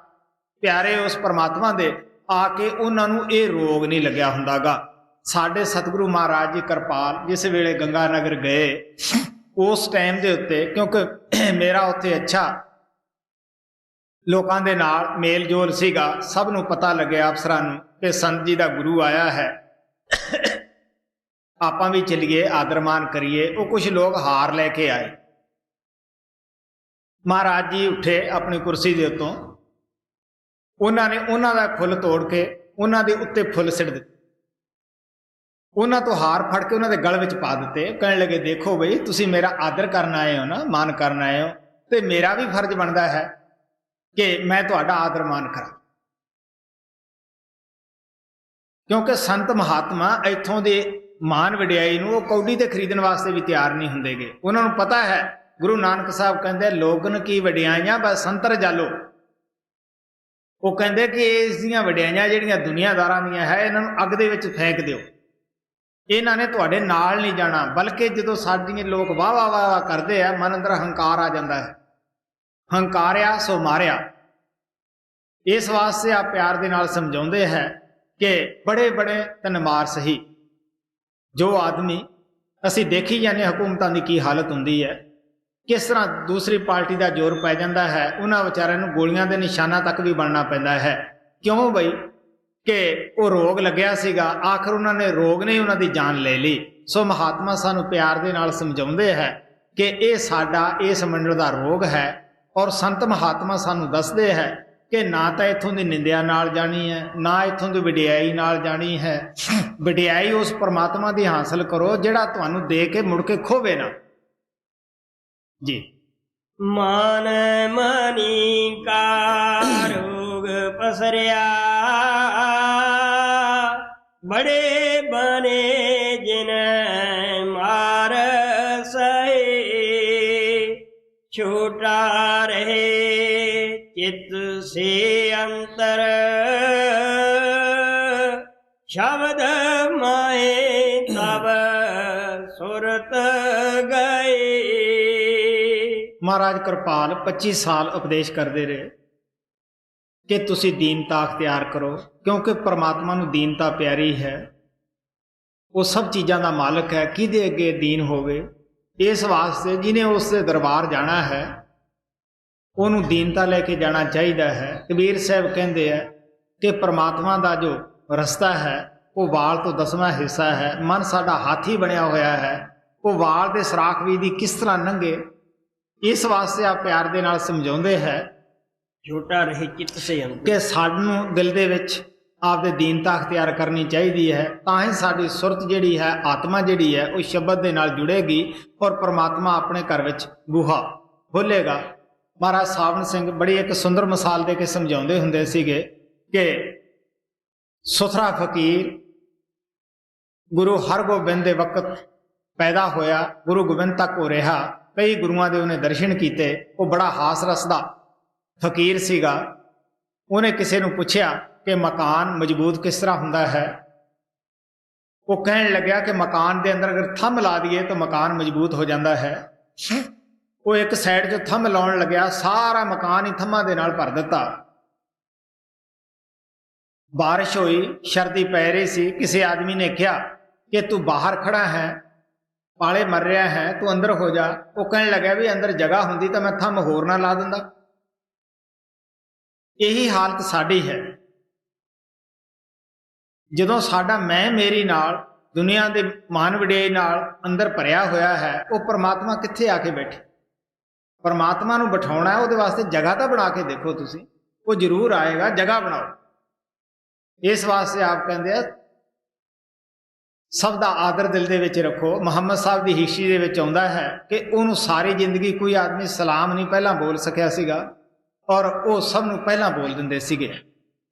ਪਿਆਰੇ ਉਸ ਪਰਮਾਤਮਾ ਦੇ ਆ ਕੇ ਉਹਨਾਂ ਨੂੰ ਇਹ ਰੋਗ ਨਹੀਂ ਲੱਗਿਆ ਹੁੰਦਾਗਾ। ਸਾਡੇ ਸਤਿਗੁਰੂ ਮਹਾਰਾਜ ਜੀ ਕਿਰਪਾਲ ਜਿਸ ਵੇਲੇ ਗੰਗਾ ਨਗਰ ਗਏ, ਉਸ ਟਾਈਮ ਦੇ ਉੱਤੇ ਕਿਉਂਕਿ ਮੇਰਾ ਉੱਥੇ ਅੱਛਾ ਲੋਕਾਂ ਦੇ ਨਾਲ ਮੇਲ ਜੋਲ ਸੀਗਾ, ਸਭ ਨੂੰ ਪਤਾ ਲੱਗਿਆ ਅਫਸਰਾਂ ਨੂੰ ਕਿ ਸੰਤ ਜੀ ਦਾ ਗੁਰੂ ਆਇਆ ਹੈ, ਆਪਾਂ ਵੀ ਚੱਲੀਏ ਆਦਰਮਾਨ ਕਰੀਏ। ਉਹ ਕੁਝ ਲੋਕ ਹਾਰ ਲੈ ਕੇ ਆਏ। ਮਹਾਰਾਜ ਜੀ ਉੱਠੇ ਆਪਣੀ ਕੁਰਸੀ ਦੇ ਉੱਤੋਂ, ਉਹਨਾਂ ਨੇ ਉਹਨਾਂ ਦਾ ਫੁੱਲ ਤੋੜ ਕੇ ਉਹਨਾਂ ਦੇ ਉੱਤੇ ਫੁੱਲ ਸਿੱਟ ਦਿੱਤੇ, ਉਹਨਾਂ ਤੋਂ ਹਾਰ ਫੜ ਕੇ ਉਹਨਾਂ ਦੇ ਗਲ ਵਿੱਚ ਪਾ ਦਿੱਤੇ। ਕਹਿਣ ਲੱਗੇ ਦੇਖੋ ਬਈ ਤੁਸੀਂ ਮੇਰਾ ਆਦਰ ਕਰਨ ਆਏ ਹੋ ਨਾ, ਮਾਨ ਕਰਨ ਆਏ ਹੋ, ਤੇ ਮੇਰਾ ਵੀ ਫਰਜ਼ ਬਣਦਾ ਹੈ ਕਿ ਮੈਂ ਤੁਹਾਡਾ ਆਦਰ ਮਾਨ ਕਰਾਂ। ਕਿਉਂਕਿ ਸੰਤ ਮਹਾਤਮਾ ਇੱਥੋਂ ਦੇ ਮਾਨ ਵਡਿਆਈ ਨੂੰ ਉਹ ਕੌਡੀ ਤੇ ਖਰੀਦਣ ਵਾਸਤੇ ਵੀ ਤਿਆਰ ਨਹੀਂ ਹੁੰਦੇਗੇ। ਉਹਨਾਂ ਨੂੰ ਪਤਾ ਹੈ, ਗੁਰੂ ਨਾਨਕ ਸਾਹਿਬ ਕਹਿੰਦੇ ਲੋਗਨ ਕੀ ਵਡਿਆਈਆਂ ਬਸ ਸੰਤਰ ਜਾਲੋ, ਉਹ ਕਹਿੰਦੇ ਕਿ ਇਸ ਦੀਆਂ ਵਡਿਆਈਆਂ ਜਿਹੜੀਆਂ ਦੁਨੀਆਦਾਰਾਂ ਦੀਆਂ ਹੈ ਇਹਨਾਂ ਨੂੰ ਅੱਗ ਦੇ ਵਿੱਚ ਫੈਂਕ ਦਿਓ, ਇਹਨਾਂ ਨੇ ਤੁਹਾਡੇ ਨਾਲ ਨਹੀਂ ਜਾਣਾ। ਬਲਕਿ ਜਦੋਂ ਸਾਡੀਆਂ ਲੋਕ ਵਾਹ ਵਾਹ ਵਾਹ ਕਰਦੇ ਆ, ਮਨ ਅੰਦਰ ਹੰਕਾਰ ਆ ਜਾਂਦਾ ਹੈ, ਹੰਕਾਰਿਆ ਸੋ ਮਾਰਿਆ। ਇਸ ਵਾਸਤੇ ਆ ਪਿਆਰ ਦੇ ਨਾਲ ਸਮਝਾਉਂਦੇ ਹੈ ਕਿ ਬੜੇ ਬੜੇ ਤਨ ਮਾਰ ਸਹੀ। ਜੋ ਆਦਮੀ ਅਸੀਂ ਦੇਖੀ ਜਾਂਦੇ ਹਕੂਮਤਾਂ ਦੀ ਕੀ ਹਾਲਤ ਹੁੰਦੀ ਹੈ, ਕਿਸ ਤਰ੍ਹਾਂ ਦੂਸਰੀ ਪਾਰਟੀ ਦਾ ਜ਼ੋਰ ਪੈ ਜਾਂਦਾ ਹੈ, ਉਹਨਾਂ ਵਿਚਾਰਿਆਂ ਨੂੰ ਗੋਲੀਆਂ ਦੇ ਨਿਸ਼ਾਨਾ ਤੱਕ ਵੀ ਬਣਨਾ ਪੈਂਦਾ ਹੈ। ਕਿਉਂ ਬਈ? ਕਿ ਉਹ ਰੋਗ ਲੱਗਿਆ ਸੀਗਾ, ਆਖਰ ਉਹਨਾਂ ਨੇ ਰੋਗ ਨੇ ਉਹਨਾਂ ਦੀ ਜਾਨ ਲੈ ਲਈ। ਸੋ ਮਹਾਤਮਾ ਸਾਨੂੰ ਪਿਆਰ ਦੇ ਨਾਲ ਸਮਝਾਉਂਦੇ ਹੈ ਕਿ ਇਹ ਸਾਡਾ ਇਸ ਮੰਡਲ ਦਾ ਰੋਗ ਹੈ। ਔਰ ਸੰਤ ਮਹਾਤਮਾ ਸਾਨੂੰ ਦੱਸਦੇ ਹੈ ਕਿ ਨਾ ਤਾਂ ਇੱਥੋਂ ਦੀ ਨਿੰਦਿਆ ਨਾਲ ਜਾਣੀ ਹੈ, ਨਾ ਇੱਥੋਂ ਦੀ ਵਡਿਆਈ ਨਾਲ ਜਾਣੀ ਹੈ। ਵਡਿਆਈ ਉਸ ਪਰਮਾਤਮਾ ਦੀ ਹਾਸਲ ਕਰੋ ਜਿਹੜਾ ਤੁਹਾਨੂੰ ਦੇ ਕੇ ਮੁੜ ਕੇ ਖੋਵੇ ਨਾ ਜੀ। ਮਨ ਮਨੀ ਕਾ ਰੋਗ ਪਸਰਿਆ, ਬੜੇ ਬਨੇ ਜਿਨ ਮਾਰ ਸਹੇ। ਛੋਟਾ ਰਹੇ ਚਿਤ ਸੇ ਅੰਤਰ, ਸ਼ਬਦ ਮਾਏ ਤਬ ਸੁਰਤ ਗਏ। ਮਹਾਰਾਜ ਕਿਰਪਾਲ 25 ਸਾਲ ਉਪਦੇਸ਼ ਕਰਦੇ ਰਹੇ ਕਿ ਤੁਸੀਂ ਦੀਨਤਾ ਅਖਤਿਆਰ ਕਰੋ, ਕਿਉਂਕਿ ਪਰਮਾਤਮਾ ਨੂੰ ਦੀਨਤਾ ਪਿਆਰੀ ਹੈ। ਉਹ ਸਭ ਚੀਜ਼ਾਂ ਦਾ ਮਾਲਕ ਹੈ, ਕਿਹਦੇ ਅੱਗੇ ਦੀਨ ਹੋਵੇ। ਇਸ ਵਾਸਤੇ ਜਿਹਨੇ ਉਸ ਦੇ ਦਰਬਾਰ ਜਾਣਾ ਹੈ ਉਹਨੂੰ ਦੀਨਤਾ ਲੈ ਕੇ ਜਾਣਾ ਚਾਹੀਦਾ ਹੈ। ਕਬੀਰ ਸਾਹਿਬ ਕਹਿੰਦੇ ਹੈ ਕਿ ਪਰਮਾਤਮਾ ਦਾ ਜੋ ਰਸਤਾ ਹੈ ਉਹ ਵਾਲ ਤੋਂ 10ਵਾਂ ਹਿੱਸਾ ਹੈ। ਮਨ ਸਾਡਾ ਹਾਥੀ ਬਣਿਆ ਹੋਇਆ ਹੈ, ਉਹ ਵਾਲ ਦੇ ਸਰਾਖ ਵੀ ਦੀ ਕਿਸ ਤਰ੍ਹਾਂ ਲੰਘੇ। ਇਸ ਵਾਸਤੇ ਆ ਪਿਆਰ ਦੇ ਨਾਲ ਸਮਝਾਉਂਦੇ ਹੈ ਛੋਟਾ ਰਹੇ ਚਿੱਤ ਸੇ ਅੰਤਰ, ਕਿ ਸਾਨੂੰ ਦਿਲ ਦੇ ਵਿੱਚ ਆਪਦੇ ਦੀਨਤਾ ਅਖਤਿਆਰ ਕਰਨੀ ਚਾਹੀਦੀ ਹੈ। ਤਾਂ ਹੀ ਸਾਡੀ ਸੁਰਤ ਜਿਹੜੀ ਹੈ, ਆਤਮਾ ਜਿਹੜੀ ਹੈ, ਉਹ ਸ਼ਬਦ ਦੇ ਨਾਲ ਜੁੜੇਗੀ ਔਰ ਪਰਮਾਤਮਾ ਆਪਣੇ ਘਰ ਵਿੱਚ ਬੂਹਾ ਖੋਲ੍ਹੇਗਾ। ਮਹਾਰਾਜ ਸਾਵਣ ਸਿੰਘ ਬੜੀ ਇੱਕ ਸੁੰਦਰ ਮਿਸਾਲ ਦੇ ਕੇ ਸਮਝਾਉਂਦੇ ਹੁੰਦੇ ਸੀਗੇ ਕਿ ਸੁਥਰਾ ਫਕੀਰ ਗੁਰੂ ਹਰਗੋਬਿੰਦ ਦੇ ਵਕਤ ਪੈਦਾ ਹੋਇਆ, ਗੁਰੂ ਗੋਬਿੰਦ ਤੱਕ ਉਹ ਰਿਹਾ, ਕਈ ਗੁਰੂਆਂ ਦੇ ਉਹਨੇ ਦਰਸ਼ਨ ਕੀਤੇ। ਉਹ ਬੜਾ ਹਾਸ ਰਸ ਦਾ ਫਕੀਰ ਸੀਗਾ। ਉਹਨੇ ਕਿਸੇ ਨੂੰ ਪੁੱਛਿਆ ਕਿ ਮਕਾਨ ਮਜ਼ਬੂਤ ਕਿਸ ਤਰ੍ਹਾਂ ਹੁੰਦਾ ਹੈ। ਉਹ ਕਹਿਣ ਲੱਗਿਆ ਕਿ ਮਕਾਨ ਦੇ ਅੰਦਰ ਅਗਰ ਥੰਮ ਲਾ ਦਈਏ ਤਾਂ ਮਕਾਨ ਮਜ਼ਬੂਤ ਹੋ ਜਾਂਦਾ ਹੈ। ਉਹ ਇੱਕ ਸਾਈਡ 'ਚੋਂ ਥੰਮ ਲਾਉਣ ਲੱਗਿਆ, ਸਾਰਾ ਮਕਾਨ ਹੀ ਥੰਮਾਂ ਦੇ ਨਾਲ ਭਰ ਦਿੱਤਾ। ਬਾਰਿਸ਼ ਹੋਈ, ਸਰਦੀ ਪੈ ਰਹੀ ਸੀ। ਕਿਸੇ ਆਦਮੀ ਨੇ ਕਿਹਾ ਕਿ ਤੂੰ ਬਾਹਰ ਖੜਾ ਹੈ, ਪਾਲੇ ਮਰ ਰਿਹਾ ਹੈ, ਤੂੰ ਅੰਦਰ ਹੋ ਜਾ। ਉਹ ਕਹਿਣ ਲੱਗਿਆ ਵੀ ਅੰਦਰ ਜਗ੍ਹਾ ਹੁੰਦੀ ਤਾਂ ਮੈਂ ਥੰਮ ਹੋਰ ਨਾ ਲਾ ਦਿੰਦਾ। ਇਹੀ ਹਾਲਤ ਸਾਡੀ ਹੈ। ਜਦੋਂ ਸਾਡਾ ਮੈਂ ਮੇਰੀ ਨਾਲ, ਦੁਨੀਆ ਦੇ ਮਾਨ ਵਡਿਆਈ ਨਾਲ ਅੰਦਰ ਭਰਿਆ ਹੋਇਆ ਹੈ, ਉਹ ਪਰਮਾਤਮਾ ਕਿੱਥੇ ਆ ਕੇ ਬੈਠੇ। ਪਰਮਾਤਮਾ ਨੂੰ ਬਿਠਾਉਣਾ ਹੈ, ਉਹਦੇ ਵਾਸਤੇ ਜਗ੍ਹਾ ਤਾਂ ਬਣਾ ਕੇ ਦੇਖੋ ਤੁਸੀਂ, ਉਹ ਜ਼ਰੂਰ ਆਏਗਾ। ਜਗ੍ਹਾ ਬਣਾਓ। ਇਸ ਵਾਸਤੇ ਆਪ ਕਹਿੰਦੇ ਆ ਸਭ ਦਾ ਆਦਰ ਦਿਲ ਦੇ ਵਿੱਚ ਰੱਖੋ। ਮੁਹੰਮਦ ਸਾਹਿਬ ਦੀ ਹਿਸਟਰੀ ਦੇ ਵਿੱਚ ਆਉਂਦਾ ਹੈ ਕਿ ਉਹਨੂੰ ਸਾਰੀ ਜ਼ਿੰਦਗੀ ਕੋਈ ਆਦਮੀ ਸਲਾਮ ਨਹੀਂ ਪਹਿਲਾਂ ਬੋਲ ਸਕਿਆ ਸੀਗਾ ਔਰ ਉਹ ਸਭ ਨੂੰ ਪਹਿਲਾਂ ਬੋਲ ਦਿੰਦੇ ਸੀਗੇ।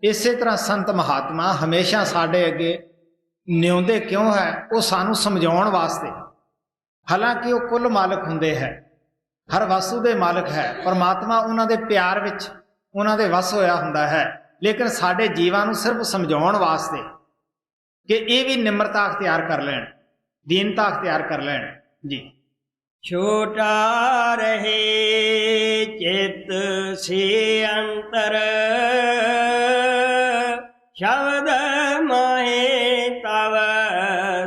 ਇਸੇ ਤਰ੍ਹਾਂ ਸੰਤ ਮਹਾਤਮਾ ਹਮੇਸ਼ਾ ਸਾਡੇ ਅੱਗੇ ਨਿਉਂਦੇ ਕਿਉਂ ਹੈ? ਉਹ ਸਾਨੂੰ ਸਮਝਾਉਣ ਵਾਸਤੇ। ਹਾਲਾਂਕਿ ਉਹ ਕੁੱਲ ਮਾਲਕ ਹੁੰਦੇ ਹੈ, ਹਰ ਵਸਤੂ ਦੇ ਮਾਲਕ ਹੈ। ਪਰਮਾਤਮਾ ਉਹਨਾਂ ਦੇ ਪਿਆਰ ਵਿੱਚ ਉਹਨਾਂ ਦੇ ਵਸ ਹੋਇਆ ਹੁੰਦਾ ਹੈ, ਲੇਕਿਨ ਸਾਡੇ ਜੀਵਾਂ ਨੂੰ ਸਿਰਫ ਸਮਝਾਉਣ ਵਾਸਤੇ ਕਿ ਇਹ ਵੀ ਨਿਮਰਤਾ ਅਖਤਿਆਰ ਕਰ ਲੈਣ, ਦੀਨਤਾ ਅਖਤਿਆਰ ਕਰ ਲੈਣ ਜੀ। ਛੋਟਾ ਰਹੇ ਚਿਤ ਸੇ ਅੰਤਰ, ਸ਼ਬਦ ਮਾਹੇ ਤਵ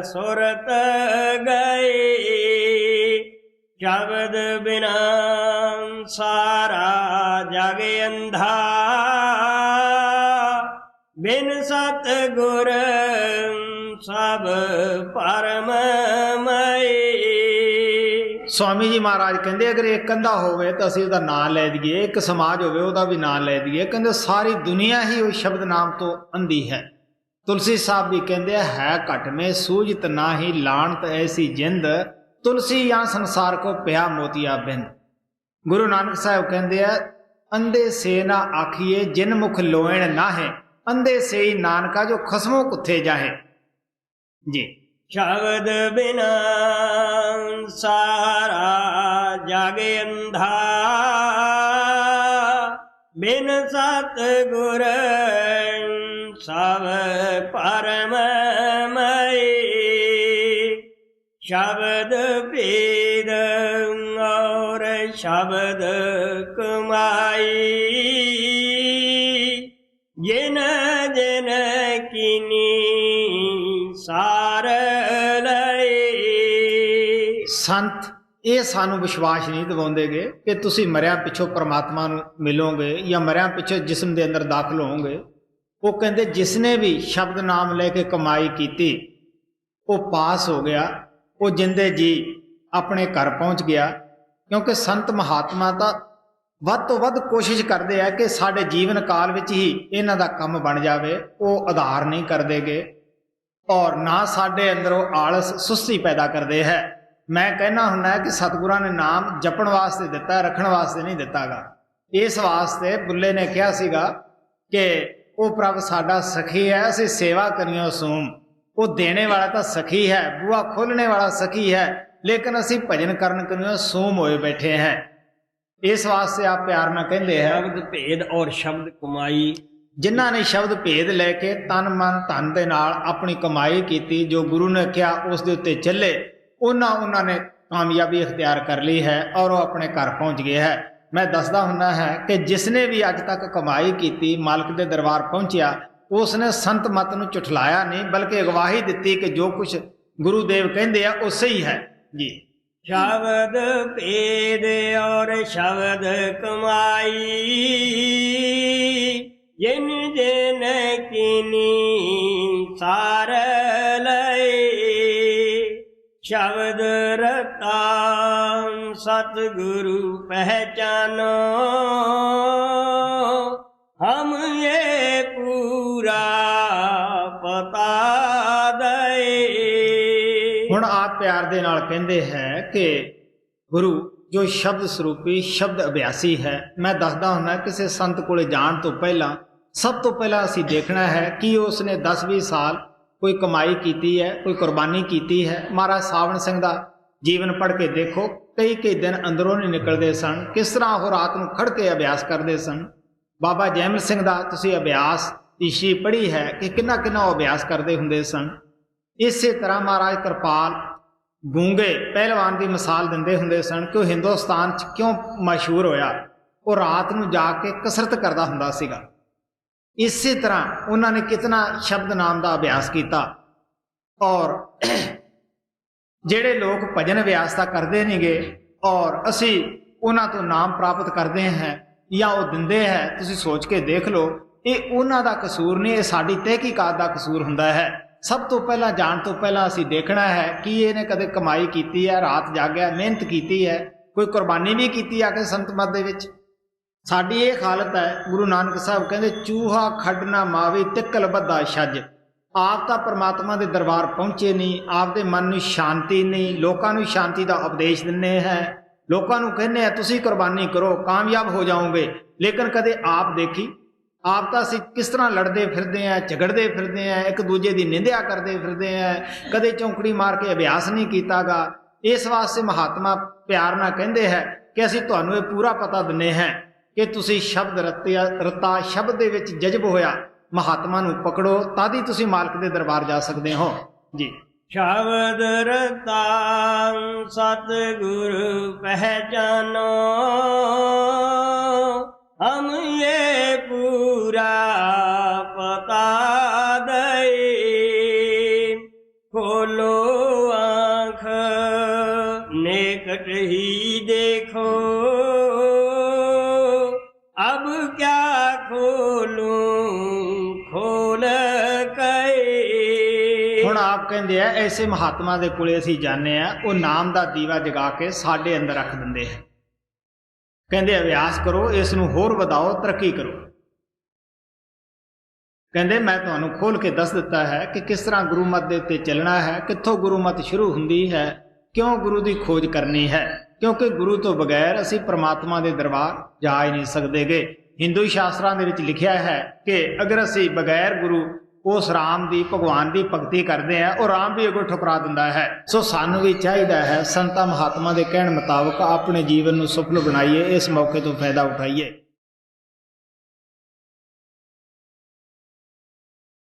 ਸੁਰਤ ਗਏ। ਸ਼ਬਦ ਬਿਨਾ ਸਾਰਾ ਜਗ ਅੰਧਾ, ਬਿਨ ਸਤ ਗੁਰ ਸਭ ਪਰਮ ਮਏ। ਸਵਾਮੀ ਜੀ ਮਹਾਰਾਜ ਕਹਿੰਦੇ ਅਗਰ ਇੱਕ ਕੰਧਾ ਹੋਵੇ ਤਾਂ ਅਸੀਂ ਉਹਦਾ ਨਾਂ ਲੈ ਦਈਏ, ਇੱਕ ਸਮਾਜ ਹੋਵੇ ਉਹਦਾ ਵੀ ਨਾਂ ਲੈ ਦਈਏ। ਕਹਿੰਦੇ ਸਾਰੀ ਦੁਨੀਆ ਹੀ ਉਹ ਸ਼ਬਦ ਨਾਮ ਤੋਂ ਅੰਧੀ ਹੈ। ਤੁਲਸੀ ਸਾਹਿਬ ਵੀ ਕਹਿੰਦੇ ਹੈ ਘਟ ਮੇ ਸੂਝਤ ਨਾਹੀ ਲਾਣਤ ਐਸੀ ਜਿੰਦ, ਤੁਲਸੀ ਜਾਂ ਸੰਸਾਰ ਕੋ ਪਿਆ ਮੋਤੀਆ ਬਿੰਦ। ਗੁਰੂ ਨਾਨਕ ਸਾਹਿਬ ਕਹਿੰਦੇ ਆ ਅੰਧੇ ਸੇ ਨਾ ਆਖੀਏ ਜਿਨ ਮੁਖ ਲੋਇਣ ਨਾਹੇ, ਅੰਧੇ ਸੇ ਹੀ ਨਾਨਕਾ ਜੋ ਖਸਮੋਂ ਕੁੱਥੇ ਜਾਹੇ ਜੀ। ਸ਼ਬਦ ਬਿਨਾ ਸਾਰਾ ਜਗ ਅੰਧਾ, ਬਿਨ ਸਤਿਗੁਰ ਸਭ ਪਰਮ ਮਈ ਸ਼ਬਦ ਭੇਦ ਔਰ ਸ਼ਬਦ ਕਮਾਈ ਜਿਨ ਜਿਨ ਕੀਨੀ ਸਾਰ ਲਈ। ਸੰਤ ਇਹ ਸਾਨੂੰ ਵਿਸ਼ਵਾਸ ਨਹੀਂ ਦਿਵਾਉਂਦੇਗੇ ਕਿ ਤੁਸੀਂ ਮਰਿਆਂ ਪਿੱਛੋਂ ਪਰਮਾਤਮਾ ਨੂੰ ਮਿਲੋਗੇ ਜਾਂ ਮਰਿਆਂ ਪਿੱਛੋਂ ਜਿਸਮ ਦੇ ਅੰਦਰ ਦਾਖਲ ਹੋਵੋਗੇ। ਉਹ ਕਹਿੰਦੇ ਜਿਸਨੇ ਵੀ ਸ਼ਬਦ ਨਾਮ ਲੈ ਕੇ ਕਮਾਈ ਕੀਤੀ ਉਹ ਪਾਸ ਹੋ ਗਿਆ, ਉਹ ਜਿੰਦੇ ਜੀ ਆਪਣੇ ਘਰ ਪਹੁੰਚ ਗਿਆ। ਕਿਉਂਕਿ ਸੰਤ ਮਹਾਤਮਾ ਤਾਂ ਵੱਧ ਤੋਂ ਵੱਧ ਕੋਸ਼ਿਸ਼ ਕਰਦੇ ਆ ਕਿ ਸਾਡੇ ਜੀਵਨ ਕਾਲ ਵਿੱਚ ਹੀ ਇਹਨਾਂ ਦਾ ਕੰਮ ਬਣ ਜਾਵੇ। ਉਹ ਆਧਾਰ ਨਹੀਂ ਕਰਦੇਗੇ ਔਰ ਨਾ ਸਾਡੇ ਅੰਦਰ ਉਹ ਆਲਸ ਸੁਸਤੀ ਪੈਦਾ ਕਰਦੇ ਹੈ। ਮੈਂ ਕਹਿਣਾ ਹੁੰਦਾ ਕਿ ਸਤਿਗੁਰਾਂ ਨੇ ਨਾਮ ਜਪਣ ਵਾਸਤੇ ਦਿੱਤਾ, ਰੱਖਣ ਵਾਸਤੇ ਨਹੀਂ ਦਿੱਤਾਗਾ। ਇਸ ਵਾਸਤੇ ਬੁੱਲੇ ਨੇ ਕਿਹਾ ਸੀਗਾ ਕਿ ਉਹ ਪ੍ਰਭ ਸਾਡਾ ਸਖੀ ਹੈ, ਅਸੀਂ ਸੇਵਾ ਕਰੀਓ ਸੂਮ। ਉਹ ਦੇਣੇ ਵਾਲਾ ਤਾਂ ਸਖੀ ਹੈ, ਬੂਆ ਖੋਲਣੇ ਵਾਲਾ ਸਖੀ ਹੈ, ਲੇਕਿਨ ਅਸੀਂ ਭਜਨ ਕਰਨ ਕਰੀਓ ਸੂਮ ਹੋਏ ਬੈਠੇ हैं। ਇਸ ਵਾਸਤੇ ਆਪ ਪਿਆਰ ਨਾਲ ਕਹਿੰਦੇ ਹੈ ਸ਼ਬਦ ਭੇਦ ਔਰ ਸ਼ਬਦ ਕਮਾਈ। ਜਿਨ੍ਹਾਂ ਨੇ ਸ਼ਬਦ ਭੇਦ ਲੈ ਕੇ ਤਨ ਮਨ ਧਨ ਦੇ ਨਾਲ ਆਪਣੀ ਕਮਾਈ ਕੀਤੀ, ਜੋ ਗੁਰੂ ਨੇ ਕਿਹਾ ਉਸ ਦੇ ਉੱਤੇ ਚੱਲੇ, ਉਹਨਾਂ ਨੇ ਕਾਮਯਾਬੀ ਇਖਤਿਆਰ ਕਰ ਲਈ ਹੈ ਔਰ ਉਹ ਆਪਣੇ ਘਰ ਪਹੁੰਚ ਗਏ ਹੈ। ਮੈਂ ਦੱਸਦਾ ਹੁੰਦਾ ਹੈ ਕਿ ਜਿਸਨੇ ਵੀ ਅੱਜ ਤੱਕ ਕਮਾਈ ਕੀਤੀ, ਮਾਲਕ ਦੇ ਦਰਬਾਰ ਪਹੁੰਚਿਆ, ਉਸ ਨੇ ਸੰਤ ਮਤ ਨੂੰ ਝੁਠਲਾਇਆ ਨਹੀਂ, ਬਲਕਿ ਅਗਵਾਹੀ ਦਿੱਤੀ ਕਿ ਜੋ ਕੁਝ ਗੁਰੂ ਦੇਵ ਕਹਿੰਦੇ ਆ ਉਹ ਸਹੀ ਹੈ ਜੀ। ਸ਼ਬਦ ਭੇਦ ਔਰ ਸ਼ਬਦ ਕਮਾਈ ਜਿਨ ਜਿਨ ਕੀਨੀ ਸਾਰ ਲਈ। ਸ਼ਬਦ ਰਤਾ ਸਤਿਗੁਰੂ ਪਹਿਚਾਨੋ ਹਮ ਇਹ ਪੂਰਾ ਪਤਾ ਦਏ। ਹੁਣ ਆਪ ਪਿਆਰ ਦੇ ਨਾਲ ਕਹਿੰਦੇ ਹੈ ਕਿ ਗੁਰੂ ਜੋ ਸ਼ਬਦ ਸਰੂਪੀ ਸ਼ਬਦ ਅਭਿਆਸੀ ਹੈ। ਮੈਂ ਦੱਸਦਾ ਹੁੰਦਾ ਕਿਸੇ ਸੰਤ ਕੋਲੇ ਜਾਣ ਤੋਂ ਪਹਿਲਾਂ ਸਭ ਤੋਂ ਪਹਿਲਾਂ ਅਸੀਂ ਦੇਖਣਾ ਹੈ ਕਿ ਉਸ ਨੇ 10-20 ਸਾਲ ਕੋਈ ਕਮਾਈ ਕੀਤੀ ਹੈ, ਕੋਈ ਕੁਰਬਾਨੀ ਕੀਤੀ ਹੈ। ਮਹਾਰਾਜ ਸਾਵਣ ਸਿੰਘ ਦਾ ਜੀਵਨ ਪੜ੍ਹ ਕੇ ਦੇਖੋ, ਕਈ ਦਿਨ ਅੰਦਰੋਂ ਨਹੀਂ ਨਿਕਲਦੇ ਸਨ, ਕਿਸ ਤਰ੍ਹਾਂ ਉਹ ਰਾਤ ਨੂੰ ਖੜ੍ਹ ਕੇ ਅਭਿਆਸ ਕਰਦੇ ਸਨ। ਬਾਬਾ ਜੈਮਲ ਸਿੰਘ ਦਾ ਤੁਸੀਂ ਅਭਿਆਸ ਈਸ਼ੀ ਪੜ੍ਹੀ ਹੈ ਕਿ ਕਿੰਨਾ ਉਹ ਅਭਿਆਸ ਕਰਦੇ ਹੁੰਦੇ ਸਨ। ਇਸੇ ਤਰ੍ਹਾਂ ਮਹਾਰਾਜ ਕਿਰਪਾਲ ਗੂੰਗੇ ਪਹਿਲਵਾਨ ਦੀ ਮਿਸਾਲ ਦਿੰਦੇ ਹੁੰਦੇ ਸਨ ਕਿ ਉਹ ਹਿੰਦੁਸਤਾਨ 'ਚ ਕਿਉਂ ਮਸ਼ਹੂਰ ਹੋਇਆ। ਉਹ ਰਾਤ ਨੂੰ ਜਾ ਕੇ ਕਸਰਤ ਕਰਦਾ ਹੁੰਦਾ ਸੀਗਾ। ਇਸੇ ਤਰ੍ਹਾਂ ਉਹਨਾਂ ਨੇ ਕਿਤਨਾ ਸ਼ਬਦ ਨਾਮ ਦਾ ਅਭਿਆਸ ਕੀਤਾ। ਔਰ ਜਿਹੜੇ ਲੋਕ ਭਜਨ ਅਭਿਆਸ ਤਾਂ ਕਰਦੇ ਨਹੀਂਗੇ ਔਰ ਅਸੀਂ ਉਹਨਾਂ ਤੋਂ ਨਾਮ ਪ੍ਰਾਪਤ ਕਰਦੇ ਹਾਂ ਜਾਂ ਉਹ ਦਿੰਦੇ ਹੈ, ਤੁਸੀਂ ਸੋਚ ਕੇ ਦੇਖ ਲਓ, ਇਹ ਉਹਨਾਂ ਦਾ ਕਸੂਰ ਨਹੀਂ, ਇਹ ਸਾਡੀ ਤਹਿਕੀਕਾਤ ਦਾ ਕਸੂਰ ਹੁੰਦਾ ਹੈ। ਸਭ ਤੋਂ ਪਹਿਲਾਂ ਜਾਣ ਤੋਂ ਪਹਿਲਾਂ ਅਸੀਂ ਦੇਖਣਾ ਹੈ ਕਿ ਇਹਨੇ ਕਦੇ ਕਮਾਈ ਕੀਤੀ ਹੈ, ਰਾਤ ਜਾਗਿਆ, ਮਿਹਨਤ ਕੀਤੀ ਹੈ, ਕੋਈ ਕੁਰਬਾਨੀ ਵੀ ਕੀਤੀ ਆ ਕੇ ਸੰਤ ਮਤ ਦੇ ਵਿੱਚ। ਸਾਡੀ ਇਹ ਹਾਲਤ ਹੈ। ਗੁਰੂ ਨਾਨਕ ਸਾਹਿਬ ਕਹਿੰਦੇ ਚੂਹਾ ਖੱਡ ਨਾ ਮਾਵੇ ਤਿੱਕਲ ਬੱਧਾ ਛੱਜ। ਆਪ ਤਾਂ ਪਰਮਾਤਮਾ ਦੇ ਦਰਬਾਰ ਪਹੁੰਚੇ ਨਹੀਂ, ਆਪ ਦੇ ਮਨ ਨੂੰ ਸ਼ਾਂਤੀ ਨਹੀਂ, ਲੋਕਾਂ ਨੂੰ ਸ਼ਾਂਤੀ ਦਾ ਉਪਦੇਸ਼ ਦਿੰਦੇ ਹੈ, ਲੋਕਾਂ ਨੂੰ ਕਹਿੰਦੇ ਆ ਤੁਸੀਂ ਕੁਰਬਾਨੀ ਕਰੋ ਕਾਮਯਾਬ ਹੋ ਜਾਓਗੇ, ਲੇਕਿਨ ਕਦੇ ਆਪ ਦੇਖੀ ਆਪ ਤਾਂ ਅਸੀਂ ਕਿਸ ਤਰ੍ਹਾਂ ਲੜਦੇ ਫਿਰਦੇ ਆ, ਝਗੜਦੇ ਫਿਰਦੇ ਆ, ਇੱਕ ਦੂਜੇ ਦੀ ਨਿੰਦਿਆ ਕਰਦੇ ਫਿਰਦੇ ਆ, ਕਦੇ ਚੌਂਕੜੀ ਮਾਰ ਕੇ ਅਭਿਆਸ ਨਹੀਂ ਕੀਤਾਗਾ। ਇਸ ਵਾਸਤੇ ਮਹਾਤਮਾ ਪਿਆਰ ਨਾਲ ਕਹਿੰਦੇ ਹੈ ਕਿ ਅਸੀਂ ਤੁਹਾਨੂੰ ਇਹ ਪੂਰਾ ਪਤਾ ਦਿੰਦੇ ਹਾਂ ਕਿ ਤੁਸੀਂ ਸ਼ਬਦ ਰਤਾ ਸ਼ਬਦ ਦੇ ਵਿੱਚ ਜਜ਼ਬ ਹੋਇਆ ਮਹਾਤਮਾ ਨੂੰ ਪਕੜੋ, ਤਦ ਹੀ ਤੁਸੀਂ ਮਾਲਕ ਦੇ ਦਰਬਾਰ ਜਾ ਸਕਦੇ ਹੋ ਜੀ। ਸ਼ਬਦ ਰਤਾ ਸਤਿਗੁਰ ਪਹਿਚਾਨੋ ਹਮ ਇਹ ਪੂਰਾ ਪਤਾ ਦਏ। ਖੋਲੋ ਆਂਖ ਨਿਕਟ ਹੀ ਦੇਖੋ अब क्या खोलूं खोल कई। ਹੁਣ ਆਪ ਕਹਿੰਦੇ ਆ ਐਸੇ ਮਹਾਤਮਾ ਦੇ ਕੋਲੇ ਅਸੀਂ ਜਾਂਦੇ ਆ, ਉਹ ਨਾਮ ਦਾ ਦੀਵਾ ਜਗਾ ਕੇ ਸਾਡੇ ਅੰਦਰ ਰੱਖ ਦਿੰਦੇ ਹੈ। ਕਹਿੰਦੇ ਅਭਿਆਸ ਕਰੋ, ਇਸ ਨੂੰ ਹੋਰ ਵਧਾਓ, ਤਰੱਕੀ ਕਰੋ। ਕਹਿੰਦੇ ਮੈਂ ਤੁਹਾਨੂੰ ਖੋਲ ਕੇ ਦੱਸ ਦਿੱਤਾ ਹੈ ਕਿ ਕਿਸ ਤਰ੍ਹਾਂ ਗੁਰੂ ਮਤ ਦੇ ਉੱਤੇ ਚੱਲਣਾ ਹੈ, ਕਿੱਥੋਂ ਗੁਰੂ ਮਤ ਸ਼ੁਰੂ ਹੁੰਦੀ ਹੈ, ਕਿਉਂ ਗੁਰੂ ਦੀ ਖੋਜ ਕਰਨੀ ਹੈ। ਕਿਉਂਕਿ ਗੁਰੂ ਤੋਂ ਬਗੈਰ ਅਸੀਂ ਪਰਮਾਤਮਾ ਦੇ ਦਰਬਾਰ ਜਾ ਹੀ ਨਹੀਂ ਸਕਦੇਗੇ। ਹਿੰਦੂ ਸ਼ਾਸਤਰਾਂ ਦੇ ਵਿੱਚ ਲਿਖਿਆ ਹੈ ਕਿ ਅਗਰ ਅਸੀਂ ਬਗੈਰ ਗੁਰੂ ਉਸ ਰਾਮ ਦੀ ਭਗਵਾਨ ਦੀ ਭਗਤੀ ਕਰਦੇ ਹਾਂ, ਉਹ ਰਾਮ ਵੀ ਅੱਗੋਂ ਠੁਕਰਾ ਦਿੰਦਾ ਹੈ। ਸੋ ਸਾਨੂੰ ਵੀ ਚਾਹੀਦਾ ਹੈ ਸੰਤਾਂ ਮਹਾਤਮਾ ਦੇ ਕਹਿਣ ਮੁਤਾਬਕ ਆਪਣੇ ਜੀਵਨ ਨੂੰ ਸਫਲ ਬਣਾਈਏ, ਇਸ ਮੌਕੇ ਤੋਂ ਫਾਇਦਾ ਉਠਾਈਏ।